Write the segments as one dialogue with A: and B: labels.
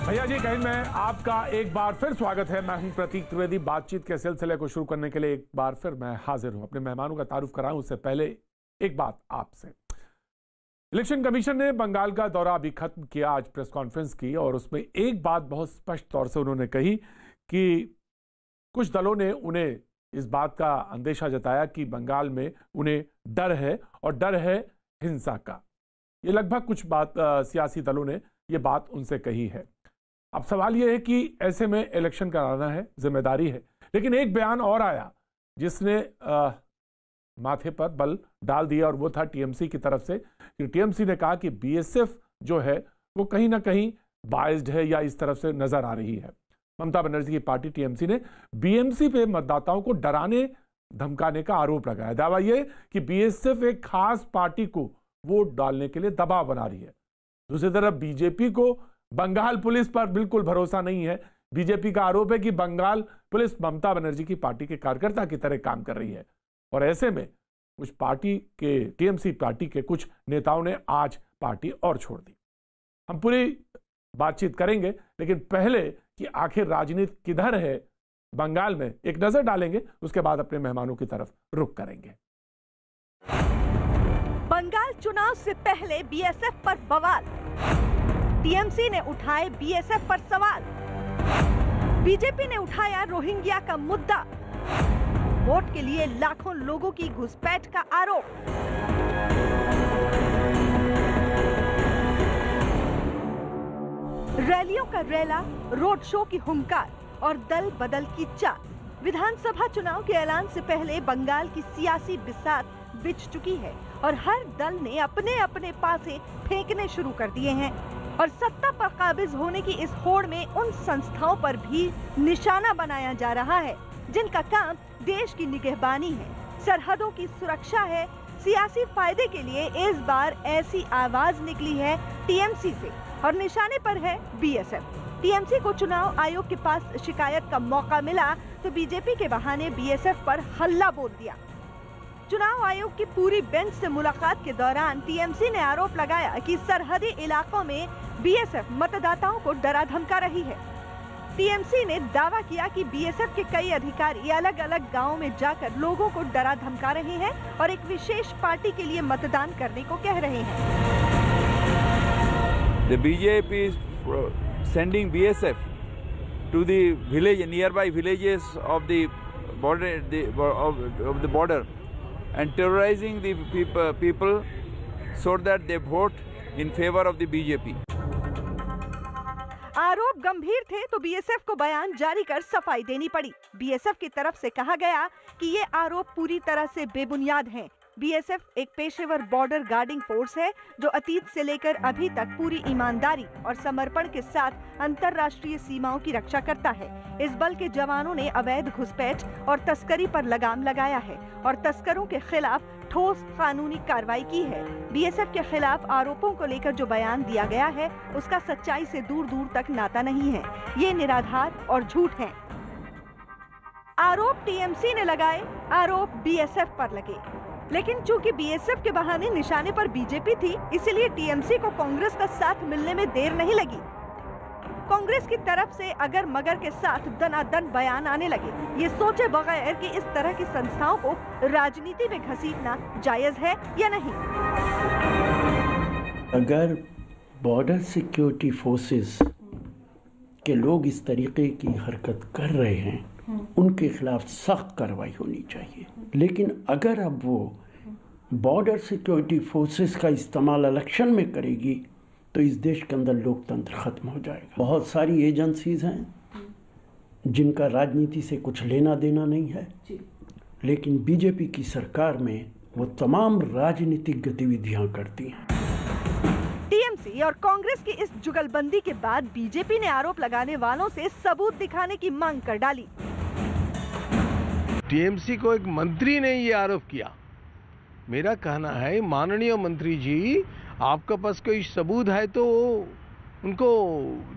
A: भैया जी कहीं में आपका एक बार फिर स्वागत है। मैं हूं प्रतीक त्रिवेदी। बातचीत के सिलसिले को शुरू करने के लिए एक बार फिर मैं हाजिर हूं। अपने मेहमानों का तारुफ कराऊं उससे पहले एक बात आपसे। इलेक्शन कमीशन ने बंगाल का दौरा अभी खत्म किया, आज प्रेस कॉन्फ्रेंस की, और उसमें एक बात बहुत स्पष्ट तौर से उन्होंने कही कि कुछ दलों ने उन्हें इस बात का अंदेशा जताया कि बंगाल में उन्हें डर है और डर है हिंसा का। ये लगभग कुछ बात सियासी दलों ने ये बात उनसे कही है। अब सवाल यह है कि ऐसे में इलेक्शन कराना है, जिम्मेदारी है, लेकिन एक बयान और आया जिसने माथे पर बल डाल दिया और वो था टीएमसी की तरफ से। टीएमसी ने कहा कि बीएसएफ जो है वो कहीं ना कहीं बाइज्ड है या इस तरफ से नजर आ रही है। ममता बनर्जी की पार्टी टीएमसी ने बीएमसी पे मतदाताओं को डराने धमकाने का आरोप लगाया। दावा यह कि बीएसएफ एक खास पार्टी को वोट डालने के लिए दबाव बना रही है। दूसरी तरफ बीजेपी को बंगाल पुलिस पर बिल्कुल भरोसा नहीं है। बीजेपी का आरोप है कि बंगाल पुलिस ममता बनर्जी की पार्टी के कार्यकर्ता की तरह काम कर रही है, और ऐसे में कुछ पार्टी के टीएमसी पार्टी के कुछ नेताओं ने आज पार्टी और छोड़ दी। हम पूरी बातचीत करेंगे, लेकिन पहले कि आखिर राजनीति किधर है बंगाल में एक नजर डालेंगे, उसके बाद अपने मेहमानों की तरफ रुख करेंगे।
B: बंगाल चुनाव से पहले बीएसएफ पर बवाल, टीएमसी ने उठाए बीएसएफ पर सवाल, बीजेपी ने उठाया रोहिंग्या का मुद्दा, वोट के लिए लाखों लोगों की घुसपैठ का आरोप। रैलियों का रैला, रोड शो की हुंकार और दल बदल की चाल। विधानसभा चुनाव के ऐलान से पहले बंगाल की सियासी बिसात बिछ चुकी है और हर दल ने अपने अपने पासे फेंकने शुरू कर दिए हैं, और सत्ता पर काबिज होने की इस होड़ में उन संस्थाओं पर भी निशाना बनाया जा रहा है जिनका काम देश की निगहबानी है, सरहदों की सुरक्षा है। सियासी फायदे के लिए इस बार ऐसी आवाज निकली है टीएमसी से, और निशाने पर है बीएसएफ। टीएमसी को चुनाव आयोग के पास शिकायत का मौका मिला तो बीजेपी के बहाने बीएसएफ पर हल्ला बोल दिया। चुनाव आयोग की पूरी बेंच से मुलाकात के दौरान टीएमसी ने आरोप लगाया कि सरहदी इलाकों में बीएसएफ मतदाताओं को डरा धमका रही है। टीएमसी ने दावा किया कि बीएसएफ के कई अधिकारी अलग अलग गांवों में जाकर लोगों को डरा धमका रहे हैं और एक विशेष पार्टी के लिए मतदान करने को कह रहे हैं।
C: The BJP is sending BSF to the village, nearby villages of the border, and terrorizing the people so that they vote in favor of the BJP.
B: आरोप गंभीर थे तो बीएसएफ को बयान जारी कर सफाई देनी पड़ी। बीएसएफ की तरफ से कहा गया कि ये आरोप पूरी तरह से बेबुनियाद हैं। बीएसएफ एक पेशेवर बॉर्डर गार्डिंग फोर्स है जो अतीत से लेकर अभी तक पूरी ईमानदारी और समर्पण के साथ अंतर्राष्ट्रीय सीमाओं की रक्षा करता है। इस बल के जवानों ने अवैध घुसपैठ और तस्करी पर लगाम लगाया है और तस्करों के खिलाफ ठोस कानूनी कार्रवाई की है। बीएसएफ के खिलाफ आरोपों को लेकर जो बयान दिया गया है उसका सच्चाई से दूर दूर तक नाता नहीं है। ये निराधार और झूठ है। आरोप टीएमसी ने लगाए, आरोप बीएसएफ पर लगे, लेकिन चूंकि बीएसएफ के बहाने निशाने पर बीजेपी थी, इसीलिए टीएमसी को कांग्रेस का साथ मिलने में देर नहीं लगी। कांग्रेस की तरफ से अगर मगर के साथ दनादन बयान आने लगे, ये सोचे बगैर कि इस तरह की संस्थाओं को राजनीति में घसीटना जायज है या नहीं।
D: अगर बॉर्डर सिक्योरिटी फोर्सेस के लोग इस तरीके की हरकत कर रहे हैं, उनके खिलाफ सख्त कार्रवाई होनी चाहिए। लेकिन अगर अब वो बॉर्डर सिक्योरिटी फोर्सेस का इस्तेमाल इलेक्शन में करेगी तो इस देश के अंदर लोकतंत्र खत्म हो जाएगा। बहुत सारी एजेंसीज हैं जिनका राजनीति से कुछ लेना देना नहीं है, लेकिन बीजेपी की सरकार में वो तमाम राजनीतिक गतिविधियां करती हैं।
B: टीएमसी और कांग्रेस की इस जुगलबंदी के बाद बीजेपी ने आरोप लगाने वालों से सबूत दिखाने की मांग कर डाली।
E: टीएमसी को एक मंत्री ने ये आरोप किया। मेरा कहना है माननीय मंत्री जी, आपके पास कोई सबूत है तो उनको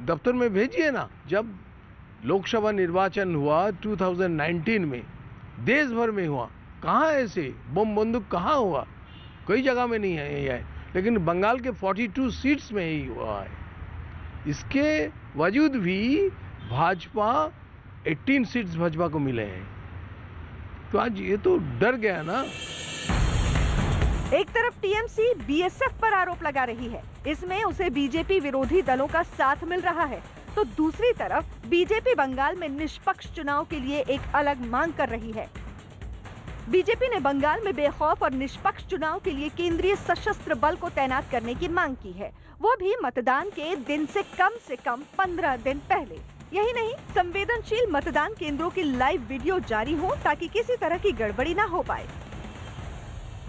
E: दफ्तर में भेजिए ना। जब लोकसभा निर्वाचन हुआ 2019 में, देश भर में हुआ, कहाँ ऐसे बम बंदूक कहाँ हुआ? कोई जगह में नहीं है, लेकिन बंगाल के 42 सीट्स में ही हुआ है। इसके वजूद भी भाजपा 18 सीट्स भाजपा को मिले हैं। तो आज ये तो डर गया ना।
B: एक तरफ टीएमसी बीएसएफ पर आरोप लगा रही है, इसमें उसे बीजेपी विरोधी दलों का साथ मिल रहा है, तो दूसरी तरफ बीजेपी बंगाल में निष्पक्ष चुनाव के लिए एक अलग मांग कर रही है। बीजेपी ने बंगाल में बेखौफ और निष्पक्ष चुनाव के लिए केंद्रीय सशस्त्र बल को तैनात करने की मांग की है, वो भी मतदान के दिन से कम 15 दिन पहले। यही नहीं, संवेदनशील मतदान केंद्रों की लाइव वीडियो जारी हो ताकि किसी तरह की गड़बड़ी ना हो पाए।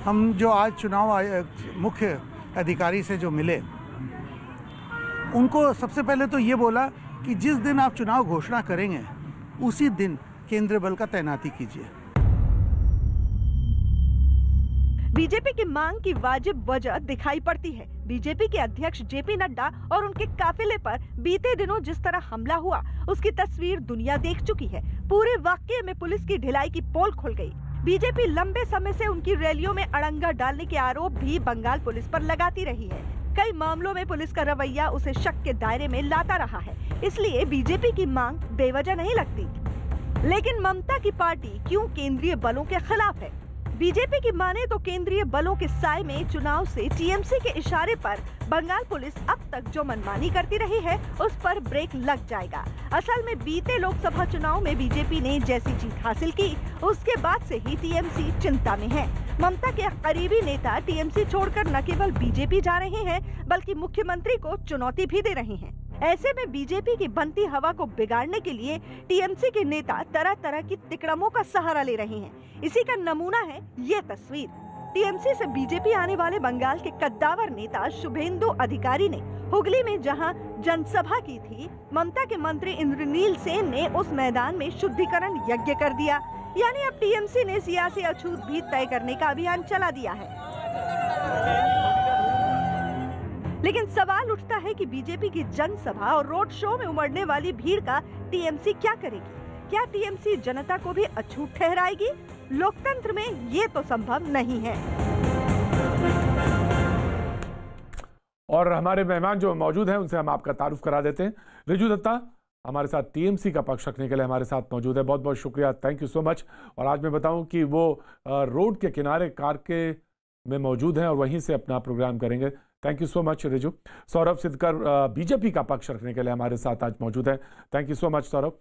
F: हम जो आज चुनाव मुख्य अधिकारी से जो मिले, उनको सबसे पहले तो ये बोला कि जिस दिन आप चुनाव घोषणा करेंगे उसी दिन केंद्रीय बल का तैनाती कीजिए।
B: बीजेपी की मांग की वाजिब वजह दिखाई पड़ती है। बीजेपी के अध्यक्ष जेपी नड्डा और उनके काफिले पर बीते दिनों जिस तरह हमला हुआ, उसकी तस्वीर दुनिया देख चुकी है। पूरे वाकये में पुलिस की ढिलाई की पोल खुल गई। बीजेपी लंबे समय से उनकी रैलियों में अड़ंगा डालने के आरोप भी बंगाल पुलिस पर लगाती रही है। कई मामलों में पुलिस का रवैया उसे शक के दायरे में लाता रहा है, इसलिए बीजेपी की मांग बेवजह नहीं लगती। लेकिन ममता की पार्टी क्यों केंद्रीय बलों के खिलाफ है? बीजेपी की माने तो केंद्रीय बलों के साए में चुनाव से टीएमसी के इशारे पर बंगाल पुलिस अब तक जो मनमानी करती रही है, उस पर ब्रेक लग जाएगा। असल में बीते लोकसभा चुनाव में बीजेपी ने जैसी जीत हासिल की, उसके बाद से ही टीएमसी चिंता में है। ममता के करीबी नेता टीएमसी छोड़कर न केवल बीजेपी जा रहे हैं, बल्कि मुख्यमंत्री को चुनौती भी दे रहे हैं। ऐसे में बीजेपी की बनती हवा को बिगाड़ने के लिए टीएमसी के नेता तरह तरह की तिकड़मों का सहारा ले रहे हैं। इसी का नमूना है ये तस्वीर। टीएमसी से बीजेपी आने वाले बंगाल के कद्दावर नेता शुभेंदु अधिकारी ने हुगली में जहां जनसभा की थी, ममता के मंत्री इंद्रनील सेन ने उस मैदान में शुद्धिकरण यज्ञ कर दिया। यानी अब टीएमसी ने सियासी अछूत भी तय करने का अभियान चला दिया है। लेकिन सवाल उठता है कि बीजेपी की जनसभा और रोड शो में उमड़ने वाली भीड़ का टीएमसी क्या करेगी? क्या टीएमसी जनता को भी अछूत ठहराएगी? लोकतंत्र में ये तो संभव नहीं है।
A: और हमारे मेहमान जो मौजूद हैं उनसे हम आपका तारुफ करा देते हैं। रिजू दत्ता हमारे साथ टीएमसी का पक्ष रखने के लिए हमारे साथ मौजूद है, बहुत बहुत शुक्रिया, थैंक यू सो मच। और आज मैं बताऊं कि वो रोड के किनारे कार के में मौजूद हैं और वहीं से अपना प्रोग्राम करेंगे। Thank you so much Riju. Saurabh Siddhkar BJP का पक्ष रखने के लिए हमारे साथ आज मौजूद है, thank you so much Saurabh.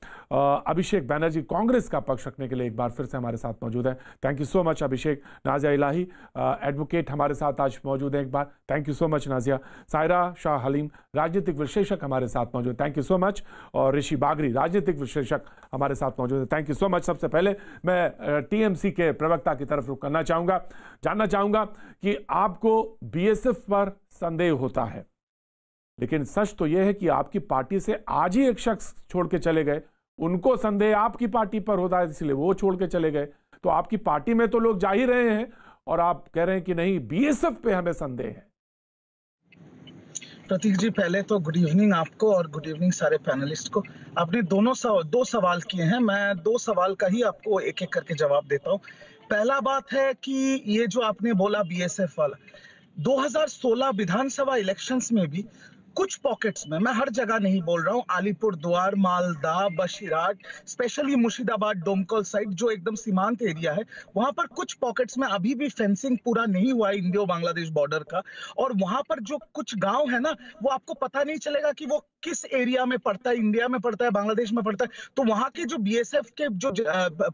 A: Abhishek Banerjee Congress का पक्ष रखने के लिए एक बार फिर से हमारे साथ मौजूद है, thank you so much Abhishek. Nazia Ilahi advocate हमारे साथ आज मौजूद है एक बार, thank you so much Nazia. Saira Shah Halim राजनीतिक विश्लेषक हमारे साथ मौजूद, थैंक यू सो मच। और ऋषि बागरी राजनीतिक विश्लेषक हमारे साथ मौजूद है, थैंक यू सो मच। सबसे पहले मैं टीएमसी के प्रवक्ता की तरफ रुख करना चाहूंगा, जानना चाहूंगा कि आपको बीएसएफ पर संदेह होता है, लेकिन सच तो यह है कि आपकी पार्टी से आज ही एक शख्स छोड़ के चले गए, उनको संदेह आपकी पार्टी पर होता है इसलिए वो छोड़ के चले गए। तो आपकी पार्टी में तो लोग जा ही रहे हैं और आप कह रहे हैं कि नहीं बीएसएफ पे हमें संदेह है।
G: प्रतीक जी, पहले तो गुड इवनिंग आपको और गुड इवनिंग सारे पैनलिस्ट को। आपने दो सवाल किए हैं, मैं दो सवाल का ही आपको एक एक करके जवाब देता हूँ। पहला बात है कि ये जो आपने बोला बीएसएफ वाला, 2016 विधानसभा इलेक्शंस में भी कुछ पॉकेट्स में, मैं हर जगह नहीं बोल रहा हूँ, अलीपुरद्वार, मालदा, बशीराट, स्पेशली मुर्शिदाबाद, डोमकल साइड जो एकदम सीमांत एरिया है, वहां पर कुछ पॉकेट्स में अभी भी फेंसिंग पूरा नहीं हुआ है इंडियो बांग्लादेश बॉर्डर का। और वहां पर जो कुछ गांव है ना, वो आपको पता नहीं चलेगा कि वो किस एरिया में पड़ता है, इंडिया में पड़ता है, बांग्लादेश में पड़ता है। तो वहां के जो बीएसएफ के जो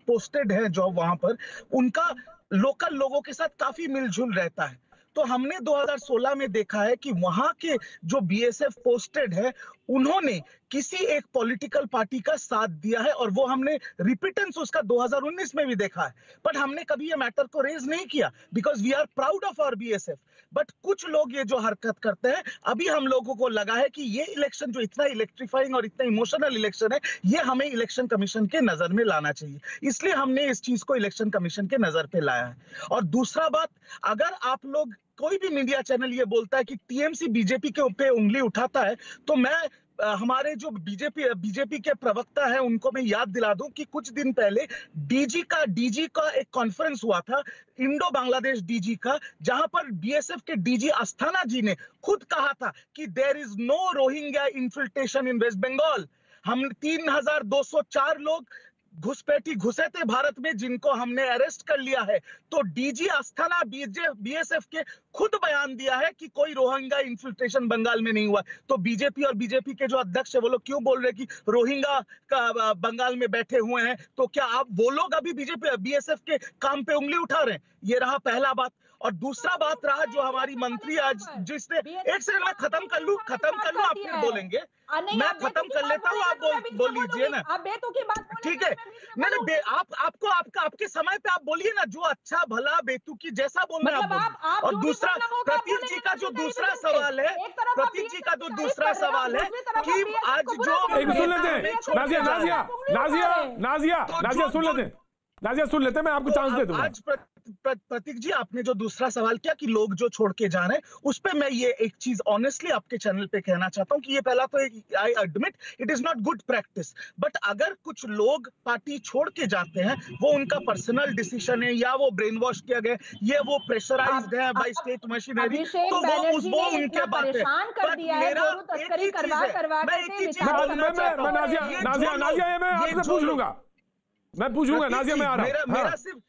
G: पोस्टेड है जो वहां पर, उनका लोकल लोगों के साथ काफी मिलजुल रहता है। तो हमने 2016 में देखा है कि वहां के जो बीएसएफ पोस्टेड है, उन्होंने किसी एक पॉलिटिकल पार्टी का साथ दिया है और वो हमने रिपीटेंस उसका 2019 में भी देखा है। बट हमने कभी ये मैटर को रेज नहीं किया because we are proud of our BSF. But कुछ लोग ये जो हरकत करते हैं, अभी हम लोगों को लगा है कि ये इलेक्शन जो इतना इलेक्ट्रीफाइंग और इतना इमोशनल इलेक्शन है, ये हमें इलेक्शन कमीशन के नजर में लाना चाहिए, इसलिए हमने इस चीज को इलेक्शन कमीशन के नजर पे लाया है। और दूसरा बात, अगर आप लोग कोई भी मीडिया चैनल ये बोलता है कि टीएमसी बीजेपी के ऊपर उंगली उठाता है, तो मैं हमारे जो बीजेपी के प्रवक्ता हैं उनको मैं याद दिला दूं कि कुछ दिन पहले डीजी का एक कॉन्फ्रेंस हुआ था, इंडो बांग्लादेश डीजी का, जहां पर बीएसएफ के डीजी अस्थाना जी ने खुद कहा था कि there is no Rohingya infiltration in West Bengal. हम 3204 लोग घुसपैठी घुसे थे भारत में, जिनको हमने अरेस्ट कर लिया है। तो डीजी अस्थाना बीएसएफ के खुद बयान दिया है कि कोई रोहिंग्या इन्फिल्ट्रेशन बंगाल में नहीं हुआ। तो बीजेपी और बीजेपी के जो अध्यक्ष है वो लोग क्यों बोल रहे हैं कि रोहिंग्या का बंगाल में बैठे हुए हैं? तो क्या आप वो लोग अभी बीएसएफ के काम पे उंगली उठा रहे हैं? ये रहा पहला बात। और दूसरा बात रहा जो हमारी मंत्री आज जिसने, एक सेकंड मैं खत्म कर लूं आप फिर बोलेंगे। मैं खत्म कर लेता हूँ, आप बोल लीजिए ना, ठीक है? नहीं, आपके समय पे आप बोलिए ना, जो अच्छा भला बेतुकी जैसा बोलना है आप बोलिए। और दूसरा प्रतीक जी का जो दूसरा सवाल है, प्रतीक जी का जो दूसरा सवाल है कि आज जो
A: सुन लेते हैं नाजिया सुन लेते हैं, मैं आपको चांस दे दूंगा।
G: आज प्रतीक जी आपने जो दूसरा सवाल किया कि लोग जो छोड़ के जा रहे हैं, उस पे मैं ये एक चीज ऑनेस्टली आपके चैनल पे कहना चाहता हूँ कि ये पहला तो I admit it is not good practice, but अगर कुछ लोग पार्टी छोड़ के जाते हैं वो उनका पर्सनल डिसीजन है या वो ब्रेन वॉश किया गया, ये वो प्रेशराइज्ड है बाय स्टेट मशीनरी, तो वो उनके बात है। बट मेरा एक ही चीज है, मैं एक ही चीज बोलना चाहता हूँ,
A: नाजिया मैं आपसे पूछ लूंगा, मैं पूछूंगा नाजिया, मैं आ रहा हूं।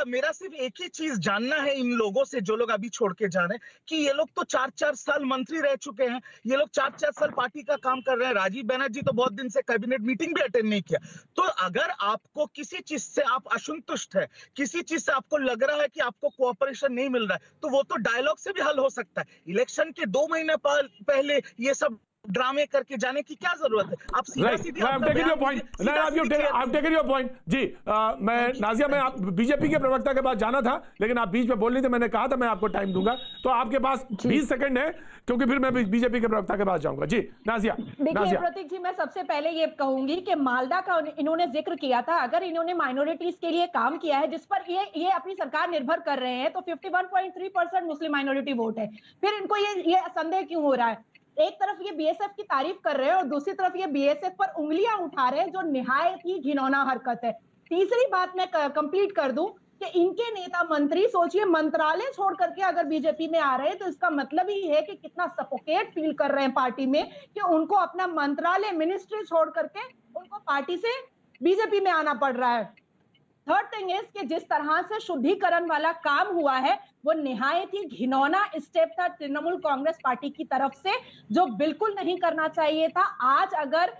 G: मेरा सिर्फ एक ही चीज जानना है इन लोगों से जो लोग अभी छोड़ के जा रहे हैं कि ये लोग तो 4-4 साल मंत्री रह चुके हैं, ये लोग 4-4 साल पार्टी का काम कर रहे हैं। राजीव बनर्जी तो बहुत दिन से कैबिनेट मीटिंग भी अटेंड नहीं किया। तो अगर आपको किसी चीज से आप असंतुष्ट है, किसी चीज से आपको लग रहा है कि आपको कोऑपरेशन नहीं मिल रहा है, तो वो तो डायलॉग से भी हल हो सकता है। इलेक्शन के 2 महीने पहले ये सब ड्रामे करके जाने की क्या जरूरत है? आप सीधा-सीधी
A: जी। मैं नाजिया, मैं आप बीजेपी के प्रवक्ता के पास जाना था, लेकिन आप बीच में बोल रही थे, मैंने कहा था मैं आपको टाइम दूंगा, तो आपके पास 20 सेकंड है, क्योंकि फिर मैं बीजेपी के प्रवक्ता के पास जाऊंगा। जी नाजिया।
H: देखिए प्रतीक जी, मैं सबसे पहले ये कहूंगी कि मालदा का इन्होंने जिक्र किया था। अगर इन्होंने माइनॉरिटीज के लिए काम किया है, जिस पर ये अपनी सरकार निर्भर कर रहे हैं, तो 51.3% मुस्लिम माइनॉरिटी वोट है, फिर इनको ये संदेह क्यों हो रहा है? एक तरफ ये बीएसएफ की तारीफ कर रहे हैं और दूसरी तरफ ये बीएसएफ पर उंगलियां उठा रहे हैं, जो निहायत ही घिनौना हरकत है। तीसरी बात मैं कंप्लीट कर दूं कि इनके नेता मंत्री, सोचिए, मंत्रालय छोड़ करके अगर बीजेपी में आ रहे हैं, तो इसका मतलब ही है कि कितना सफोकेट फील कर रहे हैं पार्टी में, कि उनको अपना मंत्रालय, मिनिस्ट्री छोड़ करके उनको पार्टी से बीजेपी में आना पड़ रहा है। थर्ड थिंग इज कि जिस तरह से शुद्धिकरण वाला काम हुआ है, वो निहायत ही घिनौना स्टेप था तृणमूल कांग्रेस पार्टी की तरफ से, जो बिल्कुल नहीं करना चाहिए था। आज अगर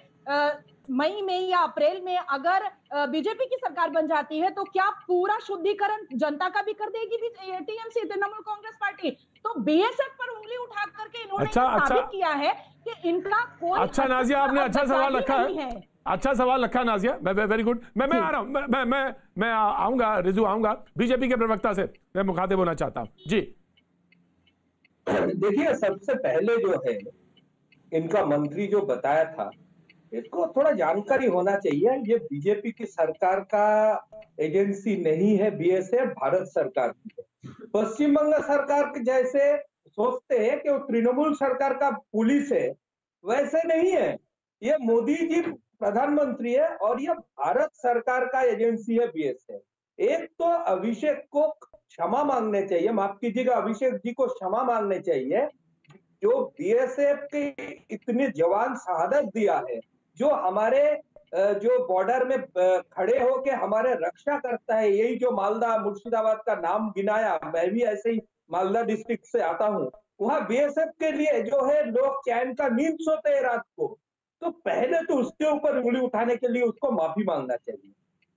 H: मई में या अप्रैल में अगर बीजेपी की सरकार बन जाती है, तो क्या पूरा शुद्धिकरण जनता का भी कर देगी टीएमसी, तृणमूल कांग्रेस पार्टी? तो बीएसएफ पर उंगली उठा करके इन्होंने साबित किया है कि इनका कोई
A: अच्छा नाजिया, आपने अच्छा सवाल रखा है, अच्छा सवाल रखा नाजिया, वेरी गुड। मैं आ रहा हूं, मैं आऊंगा, रिजू आऊंगा, बीजेपी के प्रवक्ता से मैं मुखातिब होना चाहता हूं। जी
I: देखिए, सबसे पहले जो है इनका मंत्री जो बताया था, इसको थोड़ा जानकारी होना चाहिए। ये बीजेपी की सरकार का एजेंसी नहीं है, बीएसएफ भारत सरकार की है। पश्चिम बंगाल सरकार के जैसे सोचते हैं कि वो तृणमूल सरकार का पुलिस है, वैसे नहीं है। ये मोदी जी प्रधानमंत्री है और ये भारत सरकार का एजेंसी है बीएसएफ। एक तो अभिषेक को क्षमा मांगने चाहिए, माफ कीजिएगा, अभिषेक जी को क्षमा मांगने चाहिए, जो बीएसएफ के इतने जवान शहादत दिया है, जो हमारे जो बॉर्डर में खड़े होके हमारे रक्षा करता है। यही जो मालदा मुर्शिदाबाद का नाम गिनाया, मैं भी ऐसे ही मालदा डिस्ट्रिक्ट से आता हूँ, वहां बीएसएफ के लिए जो है लोग चैन का नींद सोते हैं रात को। तो पहले तो उसके ऊपर उंगली उठाने के लिए उसको माफी मांगना चाहिए।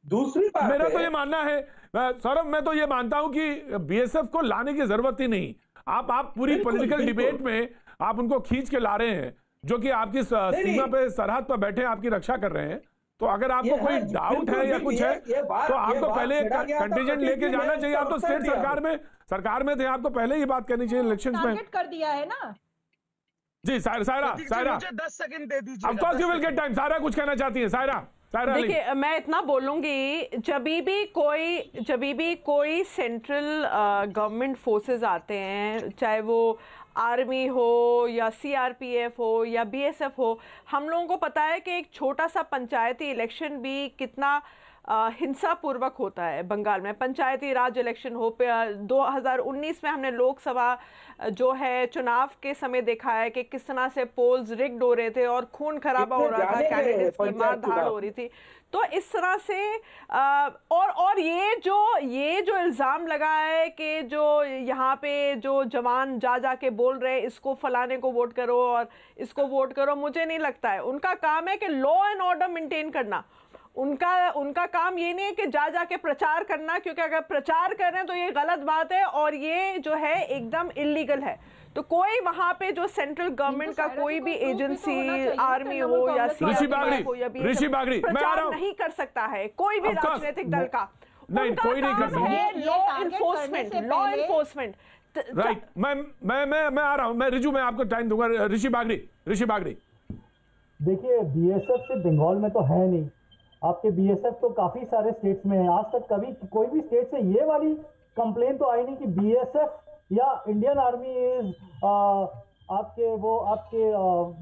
I: दूसरी बात,
A: मेरा तो ये मानना है सौरभ, मैं तो ये मानता हूं कि बीएसएफ को लाने की जरूरत ही नहीं। आप पूरी पॉलिटिकल डिबेट में आप उनको खींच के ला रहे हैं, जो कि आपकी सीमा पे, सरहद पर बैठे आपकी रक्षा कर रहे हैं। तो अगर आपको कोई डाउट है या कुछ है, तो आपको पहले कंटीजेंट लेके जाना चाहिए। आप तो स्टेट सरकार में थे, आपको पहले ही बात करनी चाहिए इलेक्शंस में।
H: कर दिया है ना
A: जी सायरा,
G: मुझे 10 सेकंड दे दीजिए।
A: Of course you will get time. Saira कुछ कहना चाहती है? सायरा
J: देखिए, मैं इतना बोलूंगी, जब भी कोई सेंट्रल गवर्नमेंट फोर्सेस आते हैं, चाहे वो आर्मी हो या सीआरपीएफ हो या बीएसएफ हो, हम लोगों को पता है कि एक छोटा सा पंचायती इलेक्शन भी कितना हिंसापूर्वक होता है। बंगाल में पंचायती राज इलेक्शन हो, 2019 में हमने लोकसभा जो है चुनाव के समय देखा है कि किस तरह से पोल्स रिग्ड हो रहे थे और खून खराबा हो रहा था, कैंडिडेट्स की मारधाड़ हो रही थी। तो इस तरह से और ये जो इल्ज़ाम लगा है कि जो यहाँ पे जो जवान जा के बोल रहे हैं इसको फलाने को वोट करो और इसको वोट करो, मुझे नहीं लगता है। उनका काम है कि लॉ एंड ऑर्डर मेंटेन करना। उनका काम ये नहीं है कि जाके प्रचार करना, क्योंकि अगर प्रचार कर रहे हैं तो ये गलत बात है और ये जो है एकदम इलीगल है। तो कोई वहां पे जो सेंट्रल गवर्नमेंट का कोई भी एजेंसी, आर्मी हो या सीआरपीएफ हो या बीएसएफ, प्रचार नहीं कर सकता है कोई भी राजनीतिक दल का।
A: नहीं, कोई नहीं कर सकता।
J: Law enforcement.
A: राइट, मैं आ रहा हूं। मैं रिजू, मैं आपको टाइम दूंगा। ऋषि बागड़ी।
K: देखिए, बीएसएफ से बंगाल में तो है नहीं, आपके बीएसएफ तो काफी सारे स्टेट्स में है। आज तक कभी कोई भी स्टेट से ये वाली कंप्लेन तो आई नहीं कि बीएसएफ या इंडियन आर्मी इज आपके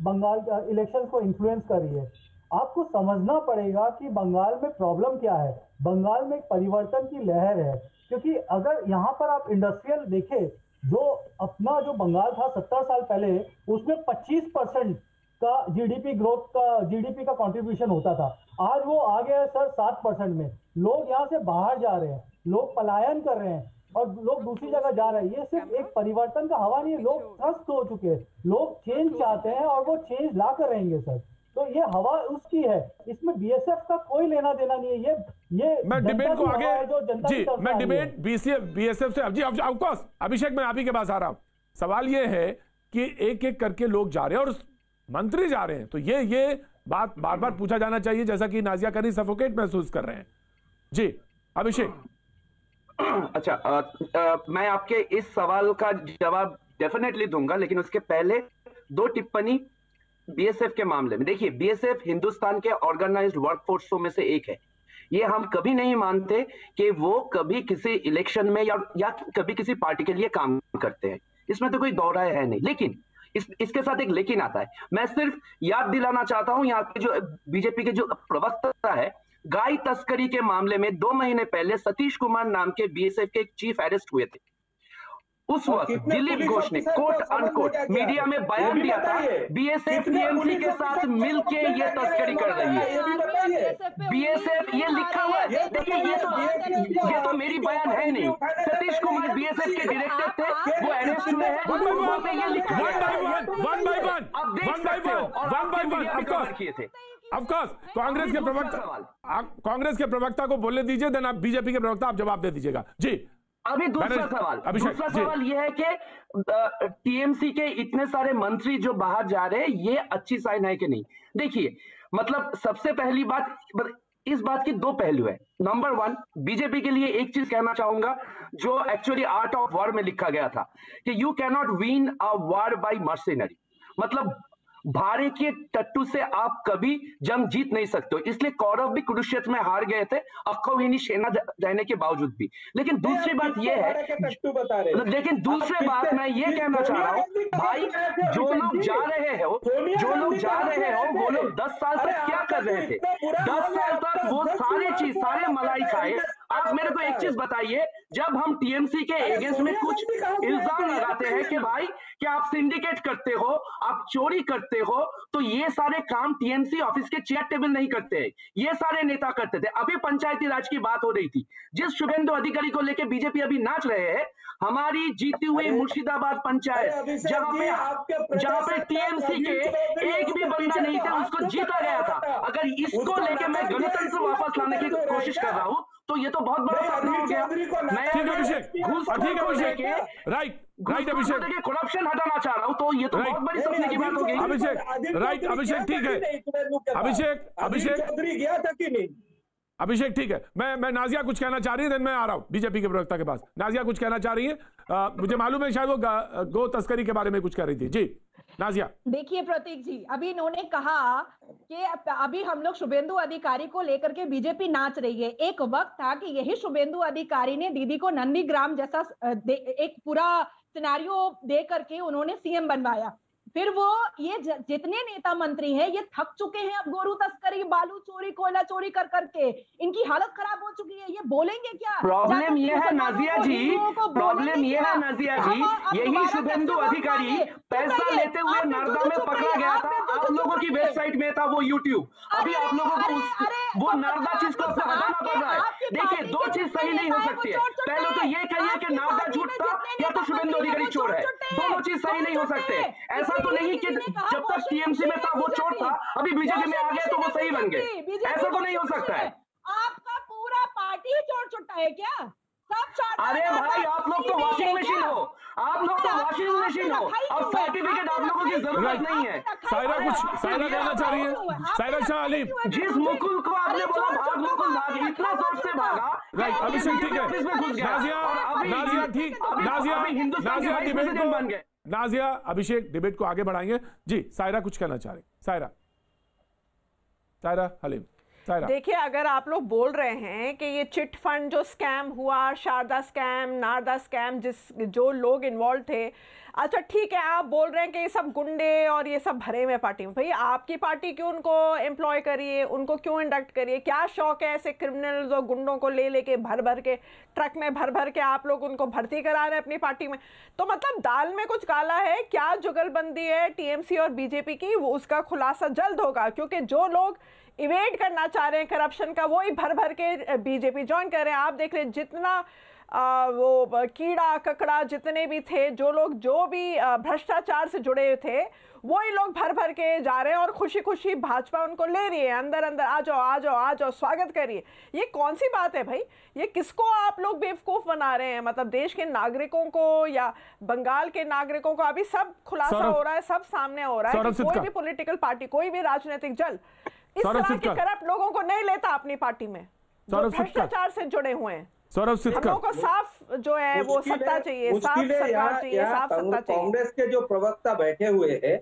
K: बंगाल इलेक्शंस को इन्फ्लुएंस कर रही है। आपको समझना पड़ेगा कि बंगाल में प्रॉब्लम क्या है। बंगाल में एक परिवर्तन की लहर है, क्योंकि अगर यहाँ पर आप इंडस्ट्रियल देखें, जो अपना जो बंगाल था 70 साल पहले, उसमें 25% का जीडीपी का कंट्रीब्यूशन होता था। आज वो आ गया है सर 7% में। लोग यहाँ से बाहर जा रहे हैं, लोग पलायन कर रहे हैं और लोग दूसरी जगह जा रहे हैं। ये सिर्फ एक परिवर्तन का हवा नहीं है, लोग त्रस्त हो चुके हैं, लोग चेंज चाहते हैं और वो चेंज ला कर रहेंगे सर। तो ये हवा उसकी है, इसमें बीएसएफ का कोई लेना देना नहीं है। ये
A: मैं डिबेट को आगे
K: जी,
A: मैं डिबेट बीएसएफ से जी ऑफकोर्स अभिषेक, मैं आप ही के पास आ रहा हूं। सवाल ये है कि एक एक करके लोग जा रहे हैं और मंत्री जा रहे हैं, तो ये बात बार बार पूछा जाना चाहिए, जैसा कि नाजिया करी सफोकेट महसूस कर रहे हैं। जी अभिषेक।
L: अच्छा, मैं आपके इस सवाल का जवाब डेफिनेटली दूंगा, लेकिन उसके पहले 2 टिप्पणी बीएसएफ के मामले में। देखिए, बीएसएफ हिंदुस्तान के ऑर्गेनाइज्ड वर्कफोर्सों में से एक है। ये हम कभी नहीं मानते कि वो कभी किसी इलेक्शन में या कभी किसी पार्टी के लिए काम करते हैं, इसमें तो कोई दौरा है नहीं। लेकिन इसके साथ एक लेकिन आता है। मैं सिर्फ याद दिलाना चाहता हूं, यहाँ के जो बीजेपी के जो प्रवक्ता है, गाय तस्करी के मामले में 2 महीने पहले सतीश कुमार नाम के बीएसएफ के एक चीफ अरेस्ट हुए थे। उस वक्त दिलीप घोष ने कोट अनकोट मीडिया में बयान दिया था, बीएसएफ टीएमसी के साथ मिलके ये तस्करी कर रही है। बीएसएफ ये लिखा हुआ है। देखिए, ये तो मेरी बयान है नहीं। सतीश कुमार बीएसएफ के डायरेक्टर थे, वो अरेस्ट हुए हैं। ये लिखा
A: थे। ऑफकोर्स कांग्रेस के प्रवक्ता को बोलने दीजिए, देन आप बीजेपी के प्रवक्ता आप जवाब दे दीजिएगा। जी
L: अभी दूसरा सवाल यह है कि टीएमसी के इतने सारे मंत्री जो बाहर जा रहे हैं, ये अच्छी साइन है कि नहीं। देखिए, मतलब सबसे पहली बात, इस बात के 2 पहलू है। नंबर 1, बीजेपी के लिए एक चीज कहना चाहूंगा जो एक्चुअली आर्ट ऑफ वॉर में लिखा गया था कि you can not win a war by mercenary. मतलब भारे के टट्टू से आप कभी जंग जीत नहीं सकते हो। इसलिए कौरव भी कुरुक्षेत्र में हार गए थे, अक्षौहिणी सेना रहने के बावजूद भी। लेकिन दूसरी बात यह है, लेकिन दूसरी बात मैं ये कहना चाह रहा हूँ, भाई जो लोग जा रहे हो वो लोग 10 साल तक क्या कर रहे थे? 10 साल तक वो सारे मलाई खाए। आप मेरे को एक चीज बताइए, जब हम टीएमसी के एगेंस्ट में कुछ इल्जाम लगाते हैं कि भाई क्या आप सिंडिकेट करते हो, आप चोरी करते हो, तो ये सारे काम टीएमसी ऑफिस के चेयर टेबल नहीं करते हैं, ये सारे नेता करते थे। अभी पंचायती राज की बात हो रही थी, जिस शुभेंदु अधिकारी को लेकर बीजेपी अभी नाच रहे हैं, हमारी जीती हुई मुर्शिदाबाद पंचायत जहां पे टीएमसी के एक भी बंदा नहीं थे, उसको जीता गया था। अगर इसको लेके मैं गणतंत्र वापस लाने की कोशिश कर रहा हूं, तो ये तो बहुत बड़ा सपना हो गया। मैं
A: राइट अभिषेक,
L: करप्शन हटाना चाह रहा हूं, तो ये तो बहुत बड़ी सपने की बात हो गई।
A: अभिषेक ठीक है। अभिषेक ठीक है। मैं नाजिया कुछ कहना चाह रही है, मैं आ रहा हूँ बीजेपी के प्रवक्ता के पास। नाजिया कुछ कहना चाह रही है, मुझे मालूम है शायद वो गो तस्करी के बारे में कुछ कह रही थी। जी नाजिया।
H: देखिए प्रतीक जी, अभी इन्होंने कहा कि अभी हम लोग शुभेंदु अधिकारी को लेकर के बीजेपी नाच रही है। एक वक्त था कि यही शुभेंदु अधिकारी ने दीदी को नंदीग्राम जैसा एक पूरा सिनेरियो दे करके उन्होंने सीएम बनवाया। फिर वो ये जितने नेता मंत्री हैं ये थक चुके हैं अब गोरू तस्करी, बालू चोरी, कोयला चोरी कर करके इनकी हालत खराब हो चुकी है। ये बोलेंगे क्या?
L: प्रॉब्लम ये है नाजिया जी, प्रॉब्लम ये है नाजिया जी, यही शुभेंदु अधिकारी पैसा लेते हुए नारदा में पकड़ा गया था। आप लोगों की वेबसाइट में था वो यूट्यूब। अभी आप लोगों को वो नारदा चीज को अपना हटाना पड़ रहा है। देखिए, दो चीज सही नहीं हो सकती है। पहले तो ये कहिए कि नारदा झूठ था या तो शुभेंदु अधिकारी चोर है। दोनों चीज सही नहीं हो सकते। ऐसा तो नहीं कि जब तक टीएमसी में था वो चोर था, अभी बीजेपी में आ गया तो वो सही बन गए। ऐसा तो नहीं हो सकता है।
H: आपका पूरा पार्टी चोर चुट्टा है क्या? सब
L: अरे भाई, आप लोग तो वॉशिंग मशीन हो, आप लोग तो वॉशिंग मशीन हो। अब सर्टिफिकेट आप लोगों की जरूरत नहीं है।
A: सायरा कहना चाह रही है, सायरा शाह अली।
L: जिस मुकुल को आपने बोला भाग मुकुल भाग, इतना जोर से भागा।
A: राइट, अभिषेक ठीक है, नाजिया ठीक, नाजिया डिबेट को बन गए। नाजिया, अभिषेक डिबेट को आगे बढ़ाएंगे जी। सायरा कुछ कहना चाह रही, सायरा हलीम।
J: देखिए, अगर आप लोग बोल रहे हैं कि ये चिट फंड जो स्कैम हुआ, शारदा स्कैम, नारदा स्कैम, जो लोग इन्वॉल्व थे, अच्छा ठीक है, आप बोल रहे हैं कि ये सब गुंडे और ये सब भरे हुए पार्टी में। भाई, आपकी पार्टी क्यों उनको एम्प्लॉय करिए, उनको क्यों इंडक्ट करिए? क्या शौक है ऐसे क्रिमिनल्स और गुंडों को ले लेके भर के ट्रक में भर के आप लोग उनको भर्ती करा रहे हैं अपनी पार्टी में? तो मतलब दाल में कुछ काला है। क्या जुगलबंदी है टीएमसी और बीजेपी की, वो उसका खुलासा जल्द होगा, क्योंकि जो लोग इवेट करना चाह रहे हैं करप्शन का, वो ही भर के बीजेपी ज्वाइन कर रहे हैं। आप देख रहे हैं जितना वो कीड़ा ककड़ा जितने भी थे, जो भी भ्रष्टाचार से जुड़े थे, वही लोग भर के जा रहे हैं और खुशी खुशी भाजपा उनको ले रही है अंदर। आ जाओ, स्वागत करिए। ये कौन सी बात है भाई? ये किसको आप लोग बेवकूफ बना रहे हैं? मतलब देश के नागरिकों को या बंगाल के नागरिकों को अभी सब खुलासा हो रहा है, सब सामने हो रहा है कि कोई भी पॉलिटिकल पार्टी, कोई भी राजनीतिक दल इस तरह के करप्ट लोगों को नहीं लेता अपनी पार्टी में, जो भ्रष्टाचार से जुड़े हुए हैं। हम को साफ जो है वो सत्ता चाहिए, साफ सरकार चाहिए, साफ सत्ता चाहिए।
I: कांग्रेस के जो प्रवक्ता बैठे हुए हैं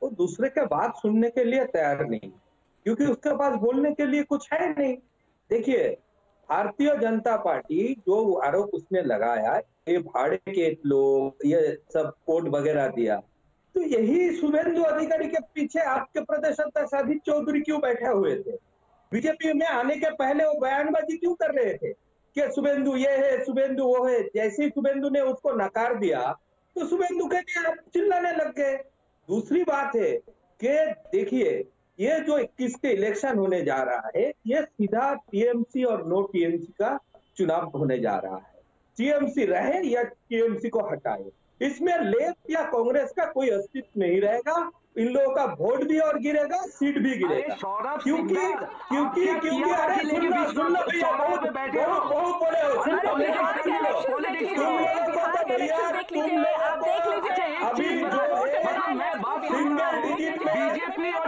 I: वो दूसरे के बात सुनने के लिए तैयार नहीं, क्योंकि उसके पास बोलने के लिए कुछ है नहीं। देखिए, भारतीय जनता पार्टी जो आरोप उसने लगाया, ये भाड़े के लोग, ये सब कोड वगैरह दिया, तो यही शुभेंदु अधिकारी के पीछे आपके प्रदेश अध्यक्ष अधीर चौधरी क्यों बैठे हुए थे? बीजेपी में आने के पहले वो बयानबाजी क्यों कर रहे थे कि शुभेंदु ये है, शुभेंदु वो है? जैसे ही शुभेंदु ने उसको नकार दिया तो शुभेंदु के लिए आप चिल्लाने लग गए। दूसरी बात है कि देखिए, ये जो 21 के इलेक्शन होने जा रहा है, ये सीधा टीएमसी और नो टीएमसी का चुनाव होने जा रहा है। टीएमसी रहे या टीएमसी को हटाए, इसमें लेफ्ट या कांग्रेस का कोई अस्तित्व नहीं रहेगा। इन लोगों का वोट भी और गिरेगा, सीट भी गिरेगा, क्योंकि अरे सुन लो भैया, बहुत बड़े हो, अभी बीजेपी और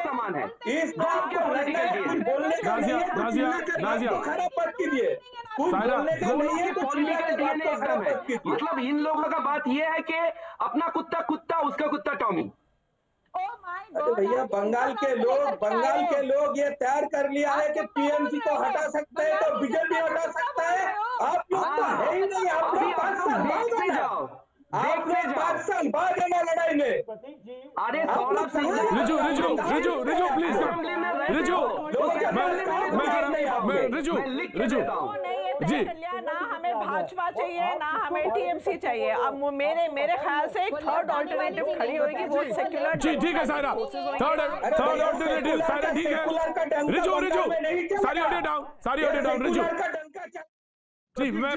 I: समान है। इस बात को बोलने का खराब मत कीजिए,
L: मतलब इन लोगों का बात यह है कि अपना कुत्ता कुत्ता, उसका कुत्ता टॉमी।
I: अरे भैया, बंगाल के लोग ये तैयार कर लिया है कि टीएमसी को हटा सकते हैं तो बीजेपी हटा सकता है। आप लोग तो है ही नहीं, आप लोग 5 साल बाद आना लड़ाई में।
L: अरे
A: रिजू जी,
J: ना हमें भाजपा चाहिए ना हमें टीएमसी चाहिए। अब मेरे ख्याल से एक थर्ड ऑल्टरनेटिव खड़ी होगी, वो सेक्युलर।
A: जी ठीक है सायरा, थर्ड ऑल्टरनेटिव सायरा, ठीक है। रिजू सारी ऑडियो डाउन, रिजू जी। मैं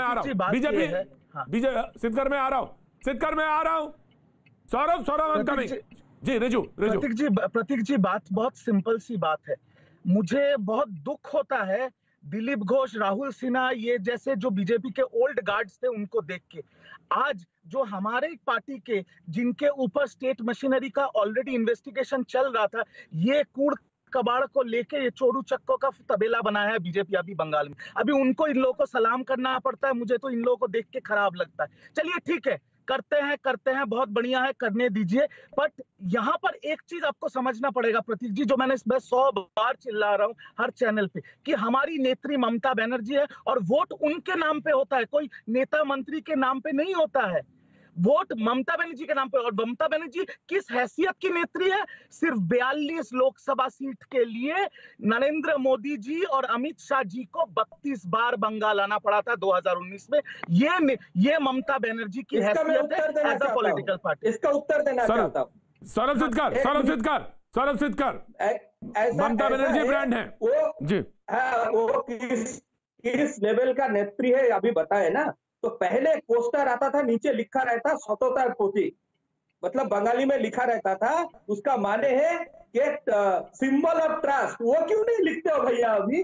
A: आ रहा हूँ, बीजेपी सिद्धकर में आ रहा हूँ, सौरभ I'm coming। जी रिजू।
G: प्रतीक जी, बात बहुत सिंपल सी बात है। मुझे बहुत दुख होता है दिलीप घोष, राहुल सिन्हा, ये जैसे जो बीजेपी के ओल्ड गार्ड्स थे उनको देख के। आज जो हमारे पार्टी के जिनके ऊपर स्टेट मशीनरी का ऑलरेडी इन्वेस्टिगेशन चल रहा था, ये कूड़ कबाड़ को लेके ये चोरू चक्कों का तबेला बनाया है बीजेपी अभी बंगाल में। अभी उनको इन लोगों को सलाम करना पड़ता है। मुझे तो इन लोगों को देख के खराब लगता है। चलिए ठीक है, करते हैं, बहुत बढ़िया है, करने दीजिए। बट यहाँ पर एक चीज आपको समझना पड़ेगा प्रतीक जी, जो मैंने 100 बार चिल्ला रहा हूँ हर चैनल पे, कि हमारी नेत्री ममता बनर्जी है और वोट उनके नाम पे होता है, कोई नेता मंत्री के नाम पे नहीं होता है। वोट ममता बनर्जी के नाम पे। और ममता बनर्जी किस हैसियत की नेत्री है? सिर्फ 42 लोकसभा सीट के लिए नरेंद्र मोदी जी और अमित शाह जी को 32 बार बंगाल आना पड़ा था 2019 में। ये ममता बनर्जी की हैसियत है एज अ पॉलिटिकल पार्टी।
I: इसका उत्तर देना चाहता हूँ।
A: सौरभ सिद्धकर ममता बनर्जी ब्रांड है
I: वो
A: जी।
I: हाँ, वो किस लेवल का नेत्री है अभी बताए ना। तो पहले एक पोस्टर आता था, नीचे लिखा रहता सतोतर पोथी, मतलब बंगाली में लिखा रहता था, उसका माने है कि सिंबल ऑफ ट्रस्ट। वो क्यों नहीं लिखते हो भैया अभी?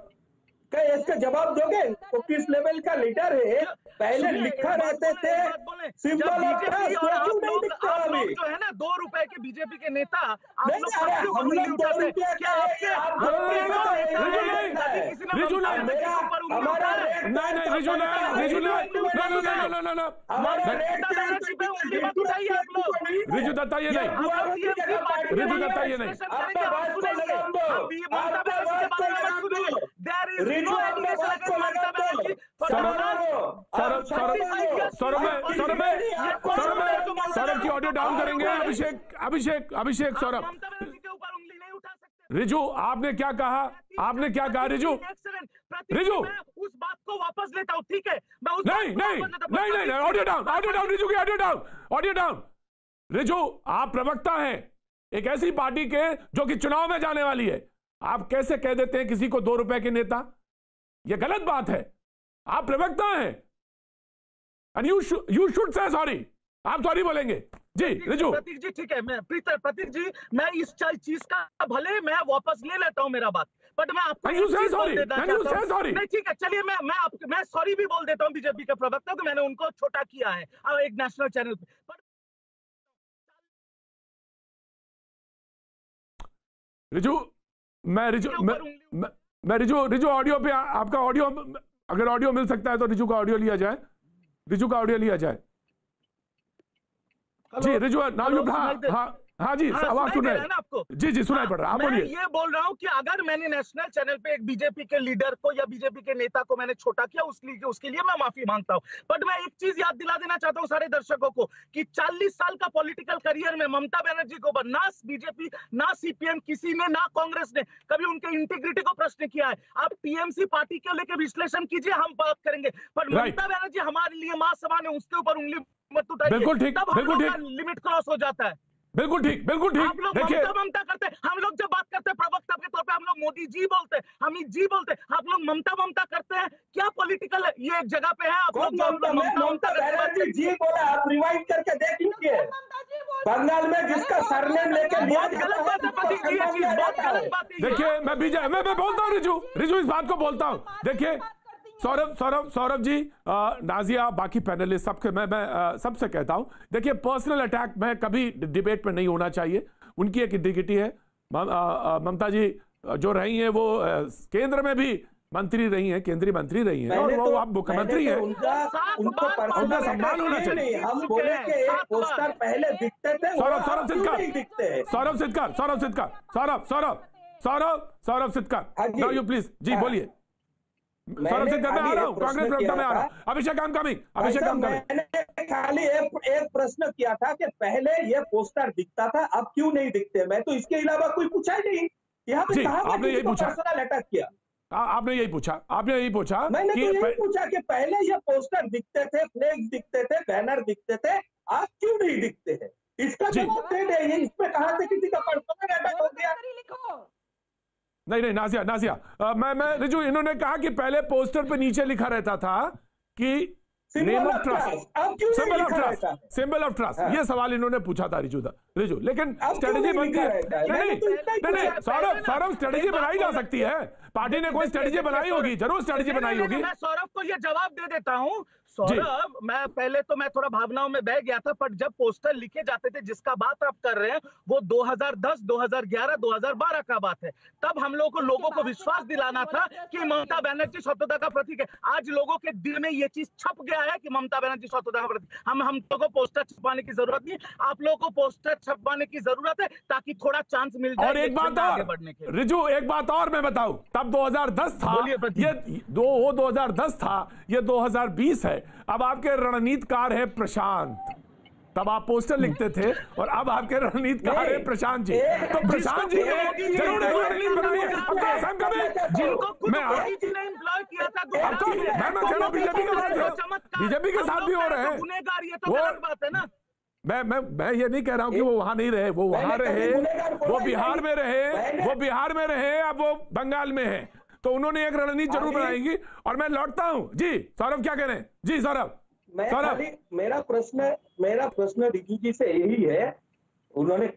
I: क्या इसका जवाब दोगे? तो किस लेवल का लीडर है? पहले लिखा रहते थे सिंबल ऑफ ट्रस्ट, वो क्यों नहीं लिखते हो अभी?
G: जो है ना 2 रुपए के बीजेपी के नेता, आप
I: हम लोग 2 रुपए
A: रिजू दत्ता ये नहीं, रिजू दत्ता ये नहीं। सौरभ की ऑडियो डाउन करेंगे। अभिषेक सौरभ। रिजू आपने क्या कहा? रिजू
G: उस बात को वापस लेता हूँ, ठीक है?
A: नहीं, ऑडियो डाउन रिजू की ऑडियो डाउन। रिजू आप प्रवक्ता हैं एक ऐसी पार्टी के जो कि चुनाव में जाने वाली है, आप कैसे कह देते हैं किसी को 2 रुपए के नेता? यह गलत बात है। आप प्रवक्ता हैं and you should say sorry. आप सॉरी बोलेंगे जी। रिजू
G: प्रतीक जी ठीक है, प्रतीक जी मैं इस चीज का भले मैं वापस ले लेता हूं मेरा बात, बट मैं आपको नहीं, ठीक है चलिए मैं सॉरी भी बोल देता हूं बीजेपी के प्रवक्ता को। मैंने उनको छोटा किया है एक नेशनल चैनल पे।
A: रिजू ऑडियो पे आपका ऑडियो, अगर ऑडियो मिल सकता है तो रिजू का ऑडियो लिया जाए। जी रिजू नाउ यू। हाँ जी, आवाज सुन रहे हैं आपको? जी सुनाई पड़ रहा है, आप बोलिए।
G: ये बोल रहा हूँ कि अगर मैंने नेशनल चैनल पे एक बीजेपी के लीडर को या बीजेपी के नेता को मैंने छोटा किया, उसके लिए मैं माफी मांगता हूँ। बट मैं एक चीज याद दिला देना चाहता हूँ सारे दर्शकों को कि 40 साल का पॉलिटिकल करियर में ममता बनर्जी को ना बीजेपी ना सीपीएम किसी ने, ना कांग्रेस ने कभी उनके इंटीग्रिटी को प्रश्न किया है। आप टीएमसी पार्टी को लेकर विश्लेषण कीजिए, हम बात करेंगे। पर ममता बनर्जी हमारे लिए मां समान है, उसके ऊपर उंगली मत उठाइए।
A: बिल्कुल ठीक,
G: लिमिट क्रॉस हो जाता है।
A: बिल्कुल ठीक।
G: आप लोग ममता करते हैं, हम लोग जब बात करते हैं प्रवक्ता के तौर पे हम लोग मोदी जी बोलते हैं, अमित जी बोलते हैं, आप लोग ममता करते हैं। क्या पॉलिटिकल ये एक जगह पे है आप लोग
I: ममता बनर्जी जी बोला? आप रिवाइंड करके देख लीजिए, बंगाल में जिसका सरनेम लेकर
A: देखिए मैं बोलता हूँ रिजू इस बात को बोलता हूँ। देखिए सौरभ जी, नाजिया, बाकी पैनलिस्ट सबके मैं सबसे कहता हूं, देखिए पर्सनल अटैक में कभी डिबेट में नहीं होना चाहिए। उनकी एक इंटीग्रिटी है। ममता जी जो रही हैं वो केंद्र में भी मंत्री रही हैं, केंद्रीय मंत्री रही हैं, और वो आप मुख्यमंत्री हैं, उनका सम्मान होना चाहिए।
I: हम बोले कि एक पोस्टर पहले दिखते थे।
A: सौरभ सिद्धकर नाउ यू प्लीज जी बोलिए। सौरभ सिद्धकर मैं आ रहा हूँ, कांग्रेस प्रवक्ता में आ रहा हूँ। अभिषेक
I: मैंने खाली एक प्रश्न किया था कि पहले ये पोस्टर दिखता था, अब क्यों नहीं दिखते? मैं तो इसके अलावा कोई पूछा ही नहीं। यहाँ पे
A: आपने यही पूछा,
I: अटैक किया।
A: आपने यही पूछा।
I: मैंने तो यही पूछा कि पहले ये पोस्टर दिखते थे, फ्लैग दिखते थे, बैनर दिखते थे, आज क्यों नहीं दिखते हैं? इसका जवाब दे दें। इसमें कहां से किसी का पर्सनल अटैक हो गया?
A: नहीं नाजिया मैं रिजू, इन्होंने कहा कि पहले पोस्टर पे नीचे लिखा रहता था कि name of trust, symbol of trust. ये सवाल इन्होंने पूछा था रिजू, लेकिन स्ट्रेटेजी बनती है। नहीं सौरभ, स्ट्रेटेजी बनाई जा सकती है। पार्टी ने कोई स्ट्रेटेजी बनाई होगी, जरूर स्ट्रेटेजी बनाई होगी।
G: मैं सौरभ को ये जवाब दे देता हूँ। सौरभ, मैं पहले तो मैं थोड़ा भावनाओं में बह गया था, पर जब पोस्टर लिखे जाते थे, जिसका बात आप कर रहे हैं वो 2010, 2011, 2012 का बात है। तब हम लोगों को विश्वास दिलाना था कि ममता बनर्जी स्वतंत्रता का प्रतीक है। आज लोगों के दिल में ये चीज छप गया है कि ममता बनर्जी स्वतंत्रता का प्रतीक। हम लोगों को पोस्टर छपवाने की जरूरत नहीं, आप लोगों को पोस्टर छपवाने की जरूरत है ताकि थोड़ा चांस मिल जाए।
A: और एक बात और रिजू, एक बात और मैं बताऊं, तब 2010 था, ये 2010 था, ये 2020 है। अब आपके रणनीतिकार है प्रशांत, तब आप पोस्टर लिखते थे और अब आपके रणनीतिकार है प्रशांत जी। तो प्रशांत जी ने जरूर एक रणनीति बनाई है। मैं कह रहा हूं बीजेपी के साथ भी हो रहे हैं। मैं ये नहीं कह रहा हूं कि वो वहां नहीं रहे, वो वहां रहे, वो बिहार में रहे, अब वो बंगाल में है, तो उन्होंने एक रणनीति जरूर बनाएंगी। और मैं लौटता हूं जी, सौरभ क्या कह रहे हैं? जी सौरभ।
I: मेरा प्रश्न रिजू जी से यही है, उन्होंने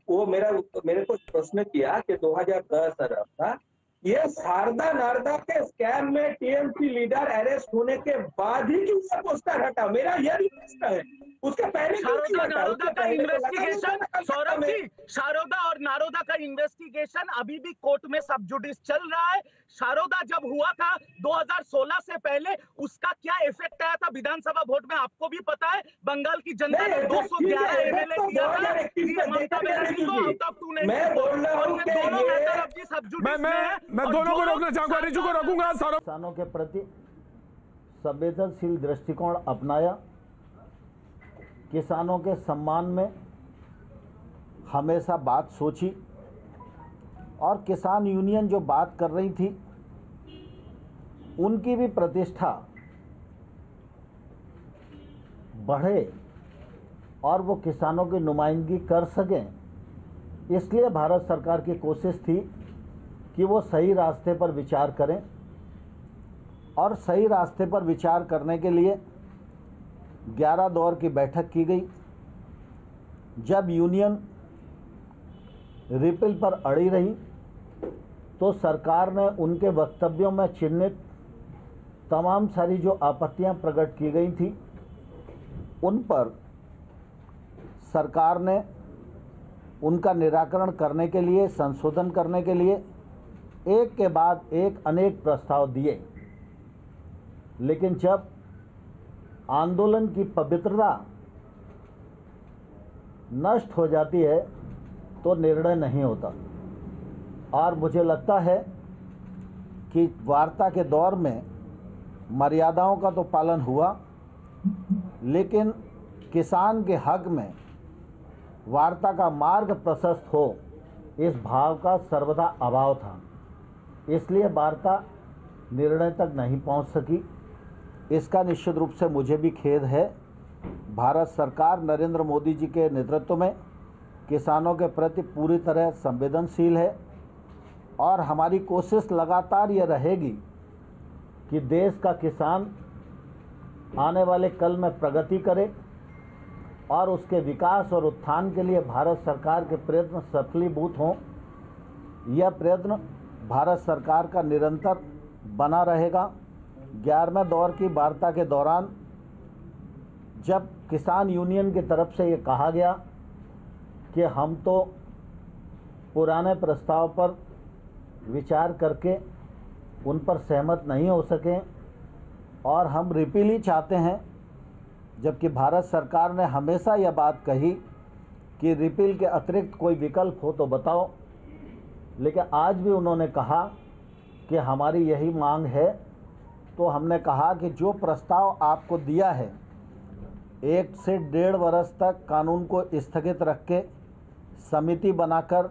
I: वो मेरे को प्रश्न किया कि 2010 अरब था, ये शारदा नारदा के स्कैम में टीएमसी लीडर अरेस्ट होने के बाद ही क्यों ये पोस्टर हटा? मेरा यही प्रश्न है, उसके पहले
G: शारदा का इन्वेस्टिगेशन, सौरभ जी, शारदा और नारोदा का इन्वेस्टिगेशन अभी भी कोर्ट में सब जुडिस चल रहा है। शारदा जब हुआ था 2016 से पहले, उसका क्या इफेक्ट आया था विधानसभा वोट में आपको भी पता है। बंगाल की जनता ने 211 एमएलए दिया था, ममता बनर्जी को आउट ऑफ 2
I: मैं बोल रहा हूं कि
A: मैं दोनों को रोकना चाहूंगा, रिजू को रोकूंगा। सौरभ,
M: किसानों के प्रति संवेदनशील दृष्टिकोण अपनाया, किसानों के सम्मान में हमेशा बात सोची, और किसान यूनियन जो बात कर रही थी उनकी भी प्रतिष्ठा बढ़े और वो किसानों की नुमाइंदगी कर सकें, इसलिए भारत सरकार की कोशिश थी कि वो सही रास्ते पर विचार करें। और सही रास्ते पर विचार करने के लिए 11 दौर की बैठक की गई। जब यूनियन रिपील पर अड़ी रही तो सरकार ने उनके वक्तव्यों में चिन्हित तमाम सारी जो आपत्तियां प्रकट की गई थी, उन पर सरकार ने उनका निराकरण करने के लिए, संशोधन करने के लिए एक के बाद एक अनेक प्रस्ताव दिए। लेकिन जब आंदोलन की पवित्रता नष्ट हो जाती है तो निर्णय नहीं होता। और मुझे लगता है कि वार्ता के दौर में मर्यादाओं का तो पालन हुआ, लेकिन किसान के हक में वार्ता का मार्ग प्रशस्त हो, इस भाव का सर्वदा अभाव था। इसलिए वार्ता निर्णय तक नहीं पहुंच सकी। इसका निश्चित रूप से मुझे भी खेद है। भारत सरकार नरेंद्र मोदी जी के नेतृत्व में किसानों के प्रति पूरी तरह संवेदनशील है, और हमारी कोशिश लगातार ये रहेगी कि देश का किसान आने वाले कल में प्रगति करे और उसके विकास और उत्थान के लिए भारत सरकार के प्रयत्न सफलीभूत हों। यह प्रयत्न भारत सरकार का निरंतर बना रहेगा। 11वें दौर की वार्ता के दौरान जब किसान यूनियन की तरफ से ये कहा गया कि हम तो पुराने प्रस्ताव पर विचार करके उन पर सहमत नहीं हो सके और हम रिपील ही चाहते हैं, जबकि भारत सरकार ने हमेशा यह बात कही कि रिपील के अतिरिक्त कोई विकल्प हो तो बताओ, लेकिन आज भी उन्होंने कहा कि हमारी यही मांग है। तो हमने कहा कि जो प्रस्ताव आपको दिया है, 1 से 1.5 वर्ष तक कानून को स्थगित रख के समिति बनाकर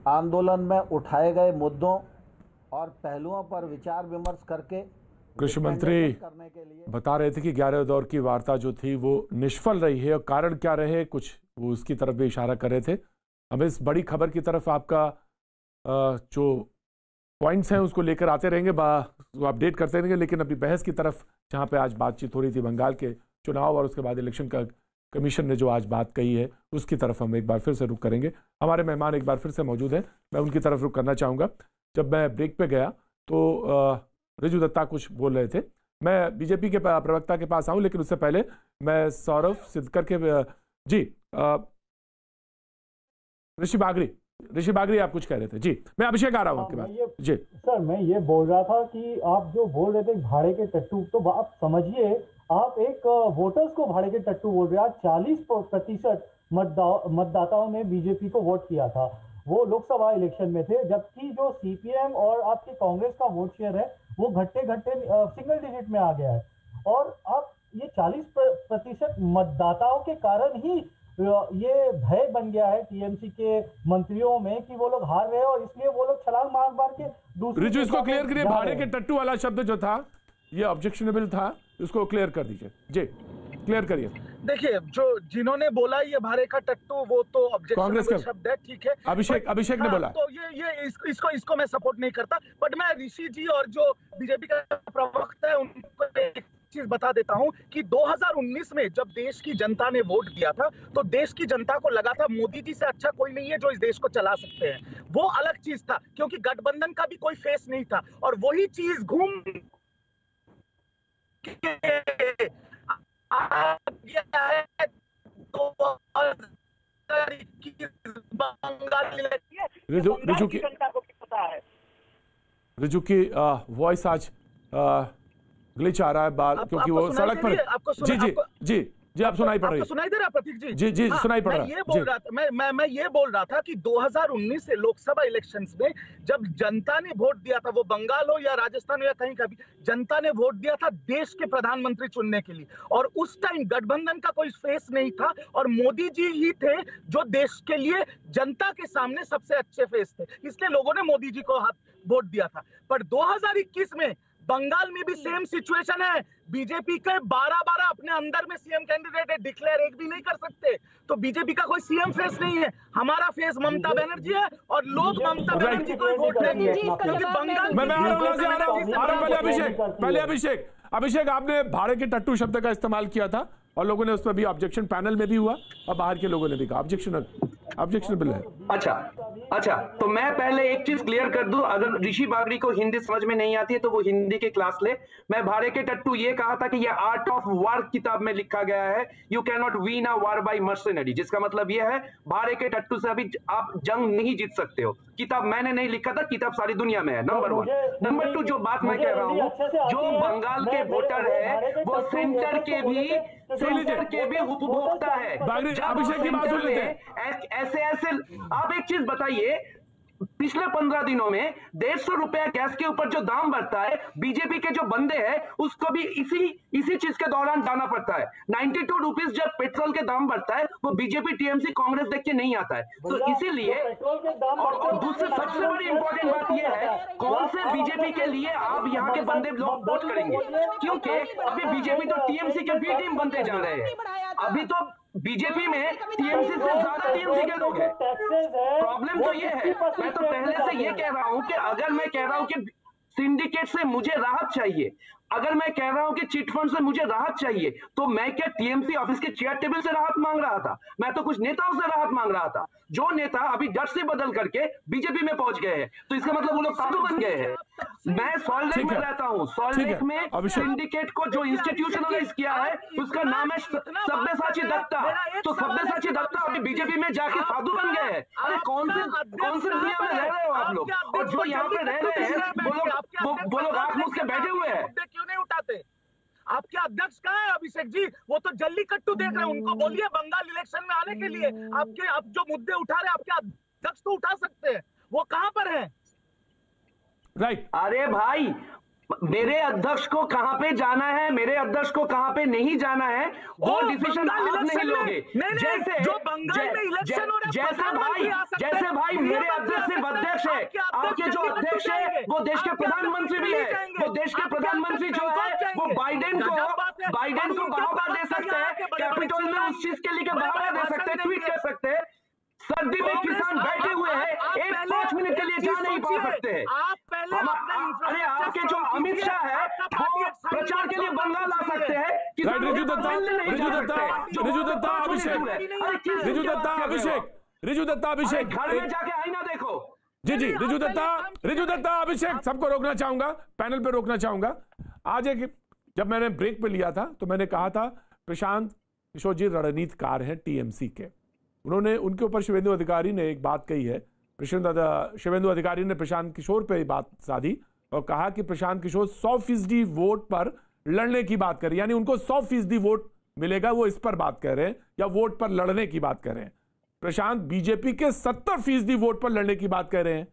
M: आंदोलन में उठाए गए मुद्दों और पहलुओं पर विचार विमर्श करके,
A: कृषि मंत्री बता रहे थे कि 11वें दौर की वार्ता जो थी वो निष्फल रही है, और कारण क्या रहे कुछ वो उसकी तरफ भी इशारा कर रहे थे। हम इस बड़ी खबर की तरफ आपका जो पॉइंट्स हैं उसको लेकर आते रहेंगे, अपडेट करते रहेंगे। लेकिन अभी बहस की तरफ जहाँ पे आज बातचीत हो रही थी बंगाल के चुनाव और उसके बाद इलेक्शन का कमीशन ने जो आज बात कही है, उसकी तरफ हम एक बार फिर से रुख करेंगे। हमारे मेहमान एक बार फिर से मौजूद हैं, मैं उनकी तरफ रुख करना चाहूँगा। जब मैं ब्रेक पे गया तो रिजू दत्ता कुछ बोल रहे थे, मैं बीजेपी के प्रवक्ता के पास आऊं, लेकिन उससे पहले मैं सौरभ सिद्धकर के जी ऋषि बागरी आप कुछ कह रहे थे जी। मैं अभिषेक आ रहा हूं आपके पास जी।
K: सर मैं ये बोल रहा था कि आप जो बोल रहे थे भाड़े के टट्टू, तो आप समझिए आप एक वोटर्स को भाड़े के टट्टू बोल रहे हैं। 40% मतदाताओं ने बीजेपी को वोट किया था, वो लोकसभा इलेक्शन में थे, जबकि जो सीपीएम और आपके कांग्रेस का वोट शेयर है वो घट्टे सिंगल डिजिट में आ गया है। और अब ये 40% मतदाताओं के कारण ही ये भय बन गया है टीएमसी के मंत्रियों में कि वो लोग हार रहे हैं और इसलिए वो लोग छलांग मार के दूसरे।
A: रिजु इसको क्लियर करिए, भाड़े के टट्टू वाला शब्द जो था ये ऑब्जेक्शनेबल था, इसको क्लियर कर दीजिए जी, क्लियर करिए।
G: देखिए जो जिन्होंने बोला ये भाड़े का टट्टू वो तो ऑब्जेक्शनेबल शब्द है, ठीक है।
A: अभिषेक ने बोला
G: तो ये इसको मैं सपोर्ट नहीं करता, बट मैं ऋषि जी और जो बीजेपी का प्रवक्ता है उनको एक चीज बता देता हूं कि 2019 में जब देश की जनता ने वोट दिया था तो देश की जनता को लगा था मोदी जी से अच्छा कोई नहीं है जो इस देश को चला सकते हैं। वो अलग चीज था क्योंकि गठबंधन का भी कोई फेस नहीं था, और वही चीज घूम
A: रिजु की वॉइस आज ग्लिच आ रहा है बाल, क्योंकि वो सड़क पर जी आप सुनाई पड़ रही है।
G: सुनाई दे रहा प्रतीक जी?
A: जी सुनाई पड़ रहा है।
G: मैं ये बोल रहा था कि 2019 से लोकसभा इलेक्शंस में जब जनता ने वोट दिया था, वो बंगाल हो या राजस्थान हो या कहीं का भी, जनता ने वोट दिया था देश के प्रधानमंत्री चुनने के लिए, और उस टाइम गठबंधन का कोई फेस नहीं था और मोदी जी ही थे जो देश के लिए जनता के सामने सबसे अच्छे फेस थे, इसलिए लोगों ने मोदी जी को वोट दिया था। पर 2021 में बंगाल में भी सेम सिचुएशन है, बीजेपी के 12 अपने अंदर में सीएम कैंडिडेट है, डिक्लेयर एक भी नहीं कर सकते, तो बीजेपी का कोई सीएम फेस नहीं है। हमारा फेस ममता बनर्जी है और लोग ममता बनर्जी को वोट देंगे क्योंकि बंगाल
A: पहले अभिषेक आपने भाड़े के टट्टू शब्द का इस्तेमाल किया था और लोगों ने उस पर भी ऑब्जेक्शन, पैनल में भी हुआ और बाहर के लोगों ने भी कहा ऑब्जेक्शनेबल है।
L: अच्छा तो मैं पहले एक चीज क्लियर कर दूं, अगर ऋषि बागरी को हिंदी समझ में नहीं आती है तो वो हिंदी की क्लास ले। मैं भाड़े के टट्टू ये कहा था कि ये आर्ट ऑफ वार किताब में लिखा गया है, you can not win a war by mercenary, जिसका मतलब ये है भाड़े के टट्टू से अभी आप जंग नहीं जीत सकते हो। किताब मैंने नहीं लिखा था, किताब सारी दुनिया में है, नंबर 1। नंबर 2 जो बात मैं कह रहा हूँ, जो बंगाल के वोटर है वो सेंटर के भी उपभोक्ता है।
A: अभिषेक की बात सुन लेते हैं।
L: ऐसे आप एक चीज बताइए, पिछले 15 दिनों में 150 रुपया गैस के ऊपर जो दाम बढ़ता है, बीजेपी के जो बंदे हैं उसको भी इसी चीज के दौरान जाना पड़ता है। 92 रुपीज जब पेट्रोल के दाम बढ़ता है वो बीजेपी टीएमसी कांग्रेस देख के नहीं आता है, तो इसीलिए। और दूसरी सबसे बड़ी इंपॉर्टेंट बात यह है, कौन से बीजेपी के लिए आप यहाँ के बंदे लोग वोट करेंगे, क्योंकि अभी बीजेपी तो टीएमसी के बी टीम बनते जा रहे हैं। अभी तो बीजेपी में टीएमसी से ज्यादा टीएमसी के लोग हैं। प्रॉब्लम तो ये है, मैं तो पहले से ये कह रहा हूं कि अगर मैं कह रहा हूं कि सिंडिकेट से मुझे राहत चाहिए, अगर मैं कह रहा हूं कि चिट फंड से मुझे राहत चाहिए, तो मैं क्या टीएमसी ऑफिस के चेयर टेबल से राहत मांग रहा था? मैं तो कुछ नेताओं से राहत मांग रहा था, जो नेता अभी जट से बदल करके बीजेपी में पहुंच गए हैं, तो इसका मतलब वो लोग साधु बन गए हैं। मैं सॉल्ट लेक में रहता हूं, सॉल्ट लेक में सिंडिकेट को जो इंस्टीट्यूशनलाइज किया है उसका नाम है सब्यसाची दत्ता। तो सब्यसाची दत्ता अभी बीजेपी में जाके साधु बन गए हैं। अरे कौन से दुनिया में रह रहे हो आप लोग? और जो यहाँ पे रह रहे हैं वो लोग आंख मूंद के बैठे हुए हैं।
G: क्यों नहीं उठाते? आपके अध्यक्ष कहाँ है अभिषेक जी? वो तो जल्लीकट्टू देख रहे हैं, उनको बोलिए बंगाल इलेक्शन में आने के लिए आप जो मुद्दे उठा रहे हैं आपके अध्यक्ष तो उठा सकते हैं, वो कहाँ पर है?
A: राइट।
L: अरे भाई मेरे अध्यक्ष को कहां पे जाना है, मेरे अध्यक्ष को कहां पे नहीं जाना है, वो डिसीजन आप नहीं लोगे। जैसे भाई मेरे अध्यक्ष सिर्फ अध्यक्ष है, आपके जो अध्यक्ष है वो देश के प्रधानमंत्री भी है। वो देश के प्रधानमंत्री जो है वो बाइडेन को बढ़ावा दे सकते हैं, कैपिटल में उस चीज के लिए बढ़ावा दे सकते हैं, ट्वीट कर सकते हैं। सर्दी में किसान बैठे हुए हैं, 5 मिनट के लिए जा नहीं पा सकते हैं। अरे आपके जो अमित शाह है वो प्रचार के लिए बंगाल आ सकते हैं।
A: रिजु दत्ता अभिषेक
L: घर में जाके आईना देखो।
A: जी रिजु दत्ता अभिषेक, सबको रोकना चाहूंगा, पैनल पे रोकना चाहूंगा। आज एक जब मैंने ब्रेक पे लिया था तो मैंने कहा था प्रशांत किशोर जी रणनीतिकार हैं टीएमसी के। उन्होंने उनके ऊपर शुभेंदु अधिकारी ने एक बात कही है, शुभेंदु अधिकारी ने प्रशांत किशोर पे बात साधी और कहा कि प्रशांत किशोर 100% वोट पर लड़ने की बात कर रहे हैं, यानी उनको 100% वोट मिलेगा, वो इस पर बात कर रहे हैं, या वोट पर लड़ने की बात कर रहे हैं। प्रशांत बीजेपी के 70% वोट पर लड़ने की बात कर रहे हैं।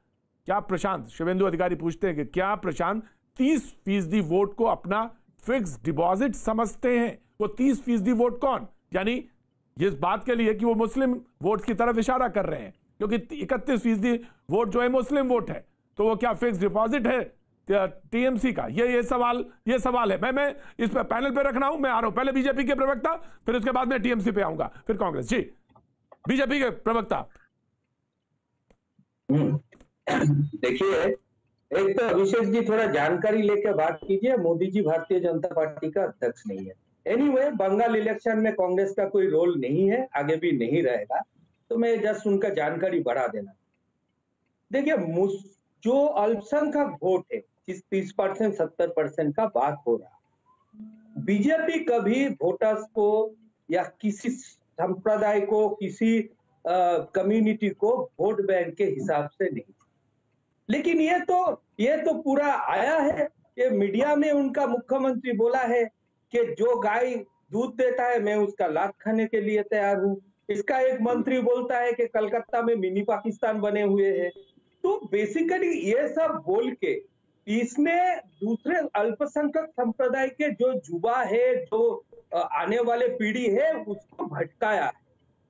A: क्या प्रशांत, शुभेंदु अधिकारी पूछते हैं कि क्या प्रशांत 30% वोट को अपना फिक्स डिपॉजिट समझते हैं? वो 30% वोट कौन, यानी इस बात के लिए कि वो मुस्लिम वोट की तरफ इशारा कर रहे हैं, क्योंकि 31% वोट जो है मुस्लिम वोट है, तो वो क्या फिक्स डिपॉजिट है टीएमसी का? ये सवाल है। मैं इस पर पैनल पे रखना हूं। मैं आ रहा हूं, पहले बीजेपी के प्रवक्ता, फिर उसके बाद में टीएमसी पे आऊंगा, फिर कांग्रेस। जी, बीजेपी के प्रवक्ता।
I: देखिए, एक तो अभिषेक जी थोड़ा जानकारी लेकर बात कीजिए। मोदी जी भारतीय जनता पार्टी का अध्यक्ष नहीं है। एनीवे, बंगाल इलेक्शन में कांग्रेस का कोई रोल नहीं है, आगे भी नहीं रहेगा, तो मैं जस्ट उनका जानकारी बढ़ा देना। देखिए, जो अल्पसंख्यक वोट है, जिस 30% 70% का बात हो रहा, बीजेपी कभी वोटर्स को या किसी संप्रदाय को, किसी कम्युनिटी को वोट बैंक के हिसाब से नहीं, लेकिन ये तो पूरा आया है। ये मीडिया में उनका मुख्यमंत्री बोला है कि जो गाय दूध देता है मैं उसका लात खाने के लिए तैयार हूं। इसका एक मंत्री बोलता है कि कलकत्ता में मिनी पाकिस्तान बने हुए हैं। तो बेसिकली ये सब बोल के इसने दूसरे अल्पसंख्यक संप्रदाय के जो युवा है, जो आने वाले पीढ़ी है, उसको भटकाया।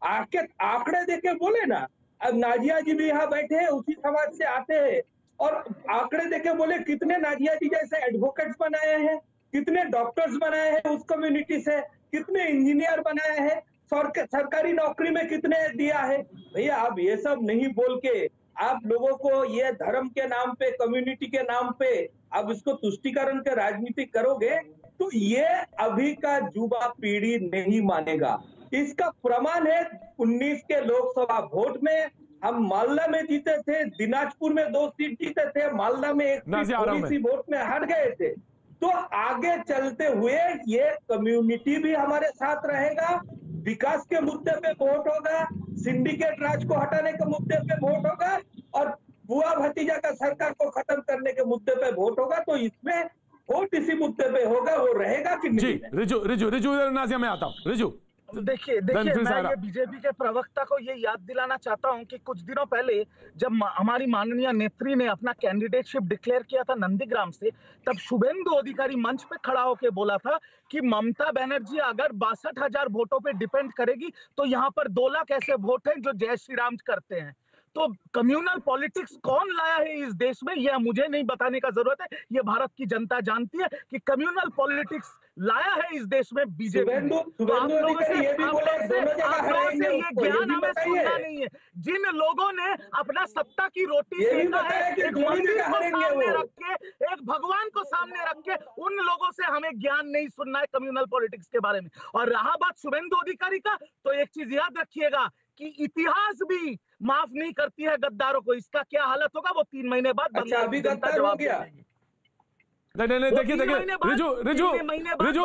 I: आंकड़े देके बोले ना, अब नाजिया जी भी यहाँ बैठे हैं, उसी समाज से आते हैं, और आंकड़े देके बोले कितने नाजिया जी जैसे एडवोकेट्स बनाए हैं, कितने डॉक्टर्स बनाए हैं उस कम्युनिटी से, कितने इंजीनियर बनाए हैं, सरकारी नौकरी में कितने दिया है। भैया, आप ये सब नहीं बोल के आप लोगों को ये धर्म के नाम पे, कम्युनिटी के नाम पे आप इसको तुष्टीकरण के राजनीति करोगे तो ये अभी का युवा पीढ़ी नहीं मानेगा। इसका प्रमाण है 19 के लोकसभा वोट में हम मालदा में जीते थे, दिनाजपुर में 2 सीट जीते थे, मालदा में 1 वोट में हार गए थे। तो आगे चलते हुए ये कम्युनिटी भी हमारे साथ रहेगा, विकास के मुद्दे पे वोट होगा, सिंडिकेट राज को हटाने के मुद्दे पे वोट होगा, और बुआ भतीजा का सरकार को खत्म करने के मुद्दे पे वोट होगा। तो इसमें वोट इसी मुद्दे पे होगा, वो रहेगा कि नहीं?
A: जी, रिजू नाजिया में आता हूँ। रिजू,
G: देखिए मैं ये बीजेपी के प्रवक्ता को ये याद दिलाना चाहता हूं कि कुछ दिनों पहले जब हमारी माननीय नेत्री ने अपना कैंडिडेटशिप डिक्लेयर किया था नंदीग्राम से, तब शुभेंदु अधिकारी मंच पे खड़ा होकर बोला था कि ममता बनर्जी अगर 62,000 वोटों पे डिपेंड करेगी तो यहाँ पर 2 लाख ऐसे वोट हैं जो जय श्री राम करते हैं। तो कम्युनल पॉलिटिक्स कौन लाया है इस देश में, यह मुझे नहीं बताने का जरूरत है, ये भारत की जनता जानती है कि कम्युनल पॉलिटिक्स लाया है इस देश में बीजेपी। तो आप लोगों से ये ज्ञान हमें सुनना नहीं है। जिन लोगों ने अपना सत्ता की रोटी सेका है, एक मंदिर को सामने रख के, एक भगवान को सामने रख के, उन लोगों से हमें ज्ञान नहीं सुनना है कम्युनल पॉलिटिक्स के बारे में। और रहा बात शुभेंदु अधिकारी का, तो एक चीज याद रखिएगा कि इतिहास भी माफ नहीं करती है गद्दारों को। इसका क्या हालत होगा वो 3 महीने बाद
I: अभी गद्दार हो गया।
A: नहीं, देखिए रिजु,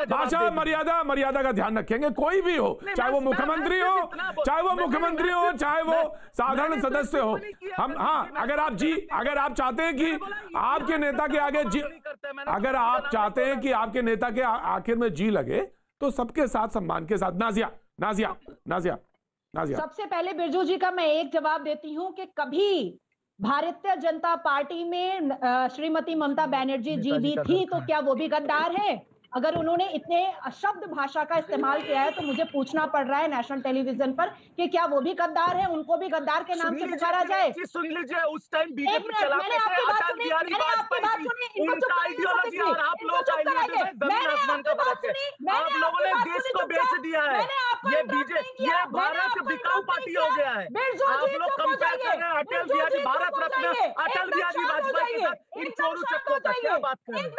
A: भाषा मर्यादा का ध्यान रखेंगे। कोई भी हो, चाहे वो मुख्यमंत्री हो, चाहे वो साधारण सदस्य हो। हम अगर आप चाहते हैं कि आपके नेता के आगे जी, अगर आप चाहते हैं कि आपके नेता के आखिर में जी लगे, तो सबके साथ सम्मान के साथ। नाजिया,
H: सबसे पहले बिरजू जी का मैं एक जवाब देती हूं कि कभी भारतीय जनता पार्टी में श्रीमती ममता बनर्जी जी भी थी, तो क्या वो भी गद्दार है? अगर उन्होंने इतने अशब्द भाषा का इस्तेमाल किया है तो मुझे पूछना पड़ रहा है नेशनल टेलीविजन पर कि क्या वो भी गद्दार है? उनको भी गद्दार के नाम से पुकारा जाए?
G: सुन लीजिए, उस टाइम बीजेपी चलाते थे अटल बिहारी वाजपेयी, उनका आइडियोलॉजी और आप लोगों का आइडियोलॉजी में जमीन आसमान का फर्क है। आप लोगों ने देश को बेच दिया है। ये बीजेपी, ये भारत बिकाऊ पार्टी हो गया है। आप लोग कंपेयर कर रहे हैं अटल बिहारी, भारत रत्न अटल बिहारी वाजपेयी के साथ इन चोरू चक्कों का क्या बात कर रहे हैं?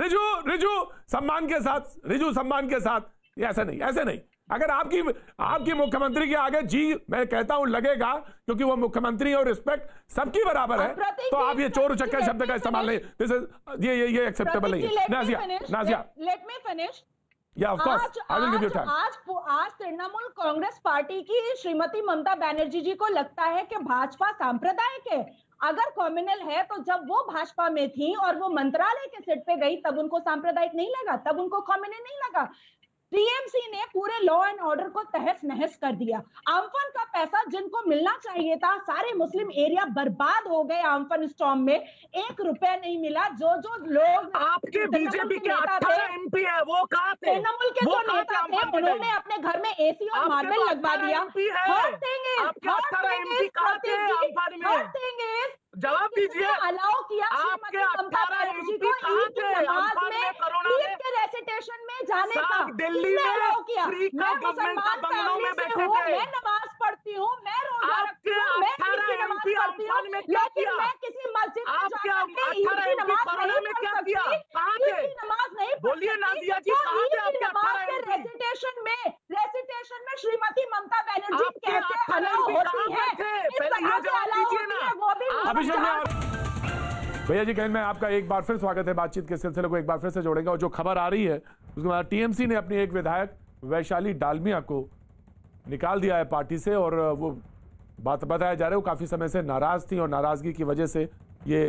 A: रिजु सम्मान के साथ, ऐसे नहीं। अगर आपकी मुख्यमंत्री के आगे जी मैं कहता हूं लगेगा, क्योंकि वो मुख्यमंत्री और रिस्पेक्ट सबकी बराबर है, तो आप ये चोर उचक्का शब्द का इस्तेमाल नहीं, दिस इज ये एक्सेप्टेबल नहीं है। Nazia
H: let me finish.
A: Yeah, of course. I will give you time.
H: आज तृणमूल कांग्रेस पार्टी की श्रीमती ममता बनर्जी जी को लगता है कि भाजपा सांप्रदायिक है। अगर कम्युनल है तो जब वो भाजपा में थी और वो मंत्रालय के सीट पे गई तब उनको सांप्रदायिक नहीं लगा, तब उनको कम्युनल नहीं लगा। टीएमसी ने पूरे लॉ एंड ऑर्डर को तहस नहस कर दिया। आम्फन का पैसा जिनको मिलना चाहिए था, सारे मुस्लिम एरिया बर्बाद हो गए। आम्फन स्टॉर्म में 1 रुपया नहीं मिला। जो लोग
N: आपके बीजेपी के 18 एमपी है वो कहाँ थे?
H: तृणमूल के जो नेता थे उन्होंने अपने घर में एसी और मार्बल लगवा दिया।
N: जवाब दीजिए,
H: अलाउ किया
N: आपके 18 एमपी कहाँ थे? अम्फान में कोरोना
H: के रेसिटेशन में जाने का
N: दिल्ली में फ्री का गवर्नमेंट का बंगलों में बैठे थे।
H: मैं नमाज पढ़ती हूँ, मैं रोजा रखती हूँ, मैं
N: एमपी अम्फान में क्या किया?
H: मैं किसी मस्जिद में
N: आपके 18 एमपी कोरोना में क्या किया? कहाँ थे?
H: नमाज नहीं
N: बोलिए नाजिया जी, कहाँ थे आपके 18 एमपी?
H: रेसिटेशन में श्रीमती ममता बनर्जी कैसे अलाउ होती है?
N: पहले ये जवाब दीजिए ना।
A: भैया जी कहने में आपका एक बार फिर स्वागत है। बातचीत के सिलसिले को एक बार फिर से जोड़ेंगे। और जो खबर आ रही है उसके बाद टीएमसी ने अपनी एक विधायक वैशाली डालमिया को निकाल दिया है पार्टी से, और वो बात बताया जा रहा है वो काफी समय से नाराज थी और नाराजगी की वजह से ये।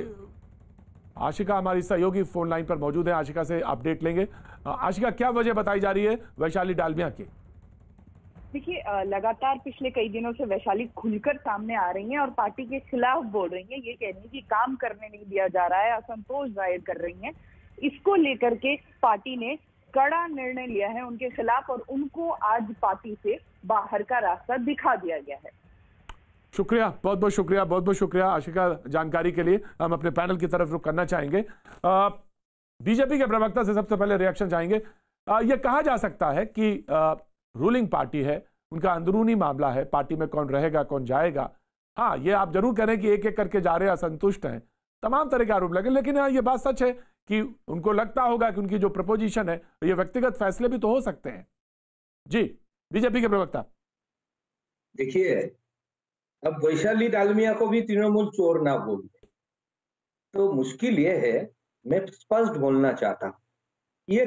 A: आशिका हमारी सहयोगी फोन लाइन पर मौजूद है, आशिका से अपडेट लेंगे। आशिका, क्या वजह बताई जा रही है वैशाली डालमिया की?
O: देखिए, लगातार पिछले कई दिनों से वैशाली खुलकर सामने आ रही हैं और पार्टी के खिलाफ बोल रही हैं। ये कह रही हैं कि काम करने नहीं दिया जा रहा है, असंतोष जाहिर कर रही हैं। इसको लेकर के पार्टी ने कड़ा निर्णय लिया है उनके खिलाफ और उनको आज पार्टी से बाहर का रास्ता दिखा दिया गया है।
A: शुक्रिया, बहुत बहुत शुक्रिया आशिका जानकारी के लिए। हम अपने पैनल की तरफ रुख करना चाहेंगे। बीजेपी के प्रवक्ता से सबसे पहले रिएक्शन चाहेंगे। यह कहा जा सकता है कि रूलिंग पार्टी है, उनका अंदरूनी मामला है, पार्टी में कौन रहेगा कौन जाएगा। हाँ, ये आप जरूर करें कि एक एक करके जा रहे हैं, असंतुष्ट हैं, तमाम तरह के आरोप लगे, लेकिन हाँ, ये बात सच है कि उनको लगता होगा कि उनकी जो प्रपोजिशन है ये व्यक्तिगत फैसले भी तो हो सकते हैं। जी, बीजेपी के प्रवक्ता।
I: देखिए, अब वैशाली डालमिया को भी तृणमूल चोर ना बोल, तो मुश्किल ये है, मैं स्पष्ट बोलना चाहता हूं, ये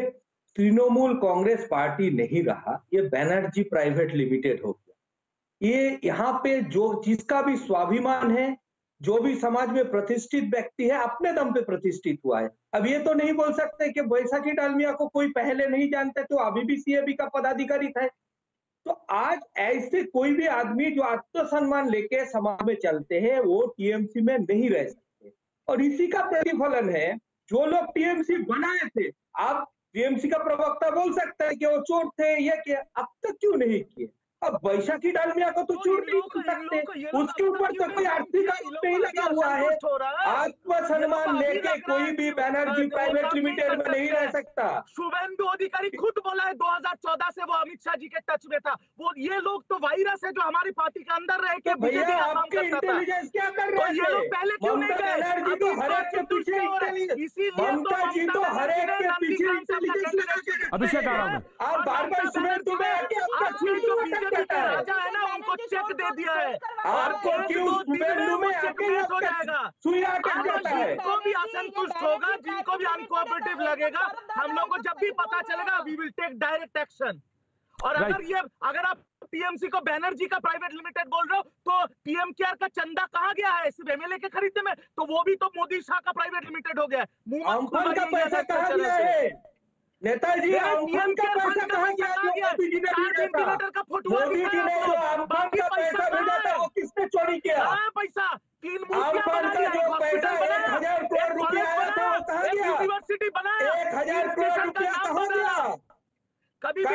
I: तृणमूल कांग्रेस पार्टी नहीं रहा, ये बनर्जी प्राइवेट लिमिटेड हो गया। ये यहाँ पे जो जिसका भी स्वाभिमान है, जो भी समाज में प्रतिष्ठित व्यक्ति है, अपने दम पे प्रतिष्ठित हुआ है। अब ये तो नहीं बोल सकते कि वैशाली डालमिया को कोई पहले नहीं जानते तो अभी भी सीएबी का पदाधिकारी था। तो आज ऐसे कोई भी आदमी जो आत्मसम्मान लेके समाज में चलते हैं वो टीएमसी में नहीं रह सकते, और इसी का प्रतिफलन है जो लोग टीएमसी बनाए थे। आप टीएमसी का प्रवक्ता बोल सकता है कि वो चोर थे, ये किया, अब तक क्यों नहीं किए? अब वैशाली डालमिया को तो चोर नहीं बोल सकते, उसके ऊपर तो कोई आर्थिक आरोप नहीं लगा हुआ है। आत्मसम्मान लेके कोई भी बनर्जी प्राइवेट लिमिटेड में नहीं रह सकता।
N: शुभेंदु अधिकारी खुद बोला है 2014 से वो अमित शाह जी के टच में था। वो ये लोग तो वायरस है जो हमारी पार्टी के अंदर रह के
I: भैया आपके इंटेलिजेंस क्या कर रहे
N: थे? ये लोग पहले क्यों नहीं गए?
I: बनर्जी तो हर एक के पीछे ममता जी तो हर एक के पीछे इंटेलिजेंस।
A: अभिषेक आ रहा हूं,
I: आप बार-बार शुभेंदु में आके अपना
N: बीजेपी का राजा है ना, उनको चेक दे दिया है।
I: आपको क्यों शुभेंदु में आके
N: हो जाएगा?
I: सुइया क्या कहता है?
N: जिनको भी असंतुष्ट होगा, जिनको भी अनकोऑपरेटिव लगेगा, हम लोग को जब भी पता चलेगा we will take direct action. और अगर आप टीएमसी को बनर्जी का प्राइवेट लिमिटेड बोल रहे हो तो पीएमकेआर का चंदा कहाँ गया है? सिर्फ एमएलए के खरीदने में, तो वो भी तो मोदी शाह का प्राइवेट लिमिटेड हो गया है।
I: अम्फन का पैसा कहाँ गया है? नेताजी, अम्फन का पैसा कहाँ गया? मोदी जी ने भेजा था, मोदी जी ने जो अम्फन का पैसा भेजा था वो किसने चोरी किया?
N: पैसा
I: अम्फन का जो पैसा 1000 करोड़ रुपया आया था वो कहाँ गया?
N: यूनिवर्सिटी बनाया,
I: 1000 करोड़ रुपया कहाँ गया?
N: कभी
I: सारे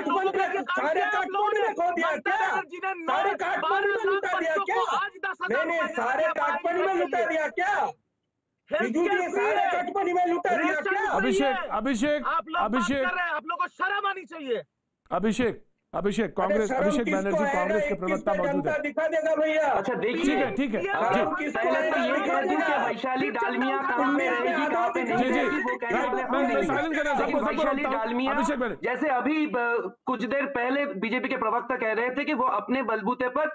I: काटमांडू में खो दिया क्या? सारे काटमांडू में लुटा दिया क्या? नहीं, सारे काटमांडू में लुटा दिया क्या? बिजू जी सारे काटमांडू में लुटा दिया क्या?
A: अभिषेक
N: आप लोग को शर्म आनी चाहिए।
A: अभिषेक, अभिषेक बनर्जी कांग्रेस के प्रवक्ता मौजूद है।
L: दिखा देगा भैया। अच्छा देखिए,
A: ठीक है
L: पहले तो ये कह दूं कि वैशाली डालमिया कहाँ पे रहेगी, कहाँ पे नहीं रहेगी, वो कहने वाले वैशाली डालमिया, जैसे अभी कुछ देर पहले बीजेपी के प्रवक्ता कह रहे थे कि वो अपने बलबूते पर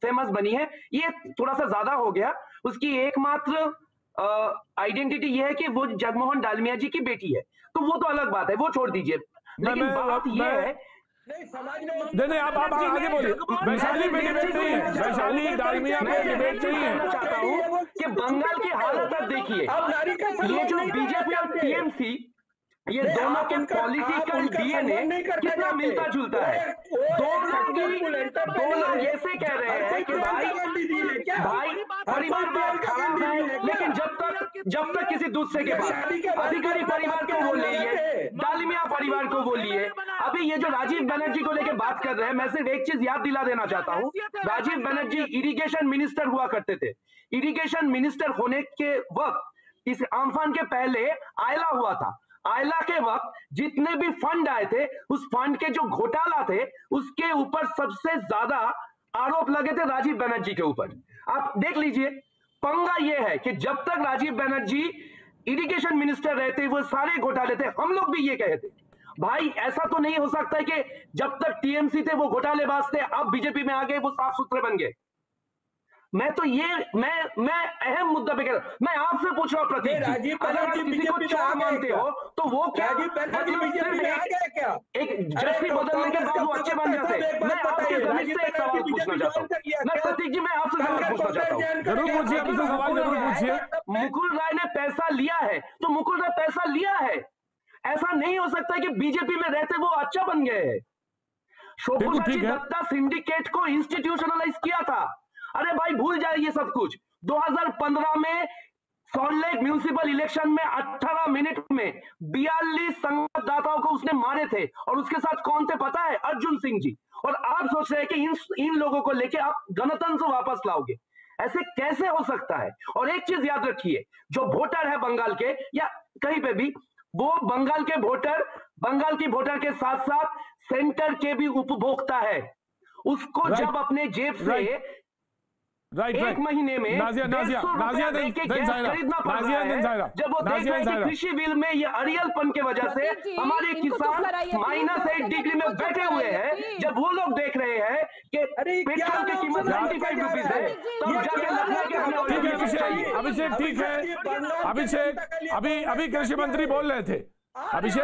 L: फेमस बनी है, ये थोड़ा सा ज्यादा हो गया। उसकी एकमात्र आइडेंटिटी ये है कि वो जगमोहन डालमिया जी की बेटी है, तो वो तो अलग बात है, वो छोड़ दीजिए। लेकिन बात ये है,
A: नहीं आप आगे बोलिए। वैशाली में डिबेट नहीं है, वैशाली डालमिया में डिबेट नहीं है।
L: चाहता हूँ कि बंगाल की हालत आप देखिए, ये जो बीजेपी और टीएमसी, ये दोनों के पॉलिटिकल डीएनए कितना मिलता जुलता है। दो लोग ऐसे कह रहे हैं कि भाई परिवार बहुत खराब है, लेकिन जब तक किसी दूसरे के पास अधिकारी परिवार को वो लिए, डालमिया परिवार को वो लिए। अभी ये जो राजीव बनर्जी को लेकर बात कर रहे हैं, मैं सिर्फ एक चीज याद दिला देना चाहता हूँ। राजीव बनर्जी इरिगेशन मिनिस्टर हुआ करते थे। इरिगेशन मिनिस्टर होने के वक्त इस आम्फान के पहले आयला हुआ था। आयला के वक्त जितने भी फंड आए थे, उस फंड के जो घोटाला थे, उसके ऊपर सबसे ज्यादा आरोप लगे थे राजीव बनर्जी के ऊपर। आप देख लीजिए, पंगा ये है कि जब तक राजीव बनर्जी इरिगेशन मिनिस्टर रहते, वो सारे घोटाले थे। हम लोग भी ये कहे थे, भाई ऐसा तो नहीं हो सकता है कि जब तक टीएमसी थे वो घोटालेबाज थे, अब बीजेपी में आ गए वो साफ सुथरे बन गए। मैं अहम मुद्दा पे कह रहा हूं। मैं आपसे पूछ रहा हूं प्रतीक, अगर आप किसी को चोर मानते हो तो वो क्या एक जस्टिस बदलने के बाद वो अच्छे बन जाते? मैं आपके जमीन से एक सवाल पूछना चाहता हूँ। मैं प्रतीक जी, मैं आपसे सवाल पूछना चाहता हूँ।
A: जरूर पूछिए, आपसे सवाल जरूर पूछिए।
L: मुकुल राय ने पैसा लिया है, तो मुकुल राय पैसा लिया है, ऐसा नहीं हो सकता कि बीजेपी में रहते वो अच्छा बन गए हैं। शोभुराजी दत्ता सिंडिकेट को इंस्टीट्यूशनलाइज किया था। अरे भाई भूल जाए ये सब कुछ। 2015 में सॉल्ट लेक म्यूनिसिपल इलेक्शन में 18 मिनट में 42 संवाददाताओं को उसने मारे थे, और उसके साथ कौन थे पता है? अर्जुन सिंह जी। और आप सोच रहे हैं कि इन लोगों को लेके आप गणतंत्र वापस लाओगे? ऐसे कैसे हो सकता है? और एक चीज याद रखिए, जो वोटर है बंगाल के या कहीं पे भी, वो बंगाल की वोटर के साथ साथ सेंटर के भी उपभोक्ता है। उसको जब अपने जेब से एक महीने में खरीदना पड़ता है, जब वो देख रहे हैं कि कृषि बिल में ये अड़ियलपन के वजह से हमारे किसान -8 डिग्री में बैठे हुए हैं, जब वो लोग देख रहे हैं कि पेट्रोल की कीमत 95 रुपीज है, तब जाके लगता है कि हमें
A: अभिषेक ठीक है। अभिषेक अभी कृषि मंत्री बोल रहे थे।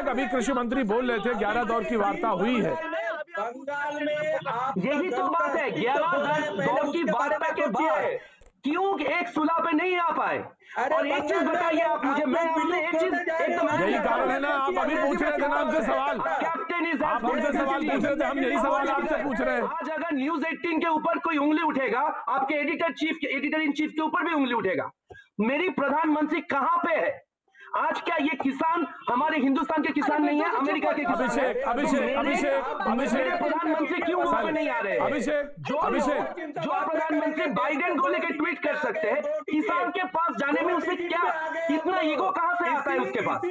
A: अभी कृषि मंत्री बोल रहे थे 11 दौर की वार्ता हुई है।
L: बंगाल में यही तो बात है, 11 दौर की वार्ता के बाद क्यों एक सुलह पे नहीं आ पाए? और एक चीज बताइए आप मुझे, मैं आपसे एक चीज एकदम,
A: यही कारण है ना, आप अभी पूछ रहे थे ना हमसे सवाल, आप हमसे सवाल पूछ रहे थे, हम यही सवाल आपसे पूछ रहे हैं।
L: आज अगर न्यूज 18 के ऊपर कोई उंगली उठेगा, आपके एडिटर इन चीफ के ऊपर भी उंगली उठेगा। मेरी प्रधानमंत्री कहां पे है आज? क्या ये किसान हमारे हिंदुस्तान के किसान नहीं है, अमेरिका के किसान?
A: अभिषेक
L: प्रधानमंत्री क्यों वहां पे नहीं आ रहे? जो प्रधानमंत्री बाइडेन को लेकर ट्वीट कर सकते हैं, किसान के पास जाने में उसे क्या इतना ईगो कहां से आता है? उसके पास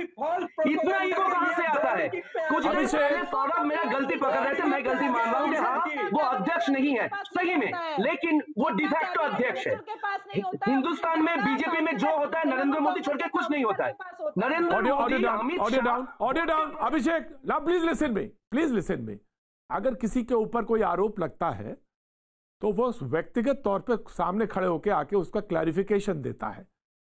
L: इतना ईगो कहां से आता है? कुछ दिन पहले सौरभ मेरा गलती पकड़ रहे थे, मैं गलती मान रहा हूँ कि हाँ वो अध्यक्ष नहीं है सही में, लेकिन वो डिफैक्टो अध्यक्ष है। हिंदुस्तान में बीजेपी में जो होता है, नरेंद्र मोदी छोड़ के कुछ नहीं होता है। Narendra Modi, Amit Shah.
A: Audio down. Abhishek please listen me. अगर किसी के ऊपर कोई आरोप लगता है तो वो व्यक्तिगत तौर पे सामने खड़े होकर आके उसका क्लैरिफिकेशन देता है।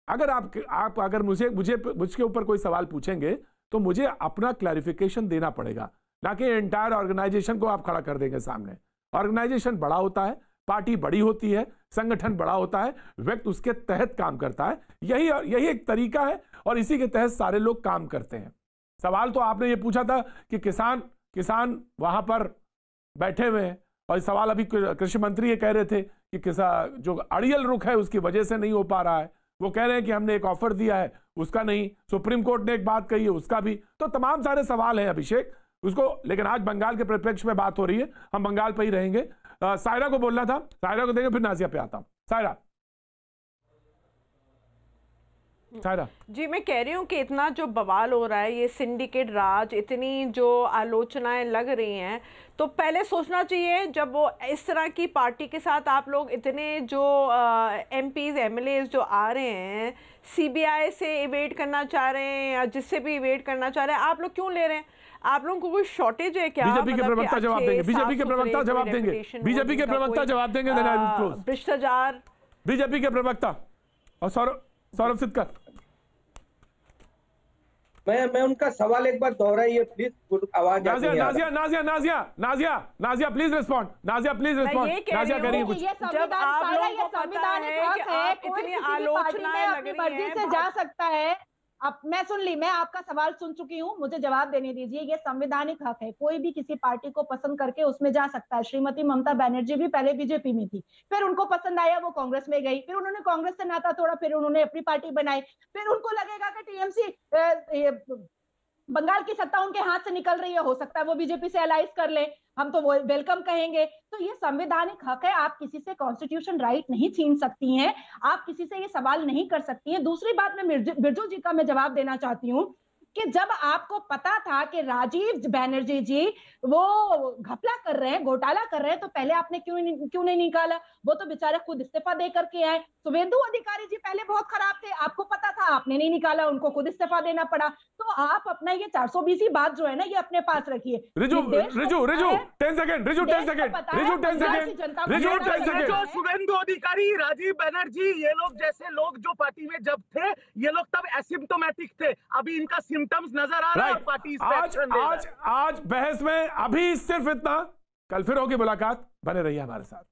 A: अगर आप अगर मुझके ऊपर कोई सवाल पूछेंगे तो मुझे अपना क्लैरिफिकेशन देना पड़ेगा, ना कि एंटायर ऑर्गेनाइजेशन को आप खड़ा कर देंगे सामने। ऑर्गेनाइजेशन बड़ा होता है, पार्टी बड़ी होती है, संगठन बड़ा होता है, व्यक्ति उसके तहत काम करता है। यही एक तरीका है और इसी के तहत सारे लोग काम करते हैं। सवाल तो आपने ये पूछा था कि किसान वहां पर बैठे हुए हैं, और सवाल अभी कृषि मंत्री ये कह रहे थे कि किसान जो अड़ियल रुख है उसकी वजह से नहीं हो पा रहा है। वो कह रहे हैं कि हमने एक ऑफर दिया है उसका नहीं, सुप्रीम कोर्ट ने एक बात कही है उसका भी। तो तमाम सारे सवाल हैं अभिषेक उसको, लेकिन आज बंगाल के परिप्रेक्ष्य में बात हो रही है, हम बंगाल पर ही रहेंगे। सायरा को बोलना था, सायरा को देंगे, फिर नाजिया पे आता हूं। सायरा। सायरा
J: जी, मैं कह रही हूँ कि इतना जो बवाल हो रहा है, ये सिंडिकेट राज, इतनी जो आलोचनाएं लग रही हैं, तो पहले सोचना चाहिए जब वो इस तरह की पार्टी के साथ आप लोग इतने जो एमपीज एमएलएज जो आ रहे हैं, सीबीआई से इवेट करना चाह रहे हैं या जिससे भी इवेट करना चाह रहे हैं, आप लोग क्यों ले रहे हैं? आप लोगों को कोई शॉर्टेज है क्या?
A: बीजेपी के प्रवक्ता जवाब देंगे, बीजेपी के प्रवक्ता जवाब देंगे, बीजेपी के प्रवक्ता जवाब देंगे।
J: भ्रष्टाचार,
A: बीजेपी के प्रवक्ता और सौरभ सिद्धकर।
I: मैं उनका सवाल एक बार दोहराइए प्लीज, आवाज नाजिया प्लीज रिस्पॉन्ड। नाजिया कह रही है कुछ।
H: जब आप लोगों को पता है कि आप इतनी आलोचनाएं अपनी मर्जी से जा सकता है। अब मैं आपका सवाल सुन चुकी हूँ, मुझे जवाब देने दीजिए। ये संवैधानिक हक है, कोई भी किसी पार्टी को पसंद करके उसमें जा सकता है। श्रीमती ममता बनर्जी भी पहले बीजेपी में थी, फिर उनको पसंद आया, वो कांग्रेस में गई, फिर उन्होंने कांग्रेस से नाता तोड़ा, फिर उन्होंने अपनी पार्टी बनाई, फिर उनको लगेगा कि टीएमसी बंगाल की सत्ता उनके हाथ से निकल रही है, हो सकता है वो बीजेपी से अलाइज कर ले, हम तो वो वेलकम कहेंगे। तो ये संवैधानिक हक है, आप किसी से कॉन्स्टिट्यूशन राइट नहीं छीन सकती हैं, आप किसी से ये सवाल नहीं कर सकती हैं। दूसरी बात में बिरजू जी का मैं जवाब देना चाहती हूँ कि जब आपको पता था कि राजीव बनर्जी जी वो घपला कर रहे हैं, घोटाला कर रहे हैं, तो पहले आपने क्यों नहीं निकाला? वो तो बेचारे खुद इस्तीफा दे करके आए। सुवेंदु अधिकारी जी पहले बहुत खराब थे, आपको पता था, आपने नहीं निकाला, उनको खुद इस्तीफा देना पड़ा। तो आप अपना ये 420 बात जो है ना, ये अपने पास रखिए।
A: रिजू 10 सेकंड।
N: सुवेंदु अधिकारी, राजीव बनर्जी, ये लोग जैसे लोग जो पार्टी में जब थे, ये लोग तब एसिम्प्टोमेटिक थे, अभी इनका सिम्टम्स नजर आ रहा है। पार्टी
A: आज बहस में अभी सिर्फ इतना, कल फिर होगी मुलाकात, बने रहिए हमारे साथ।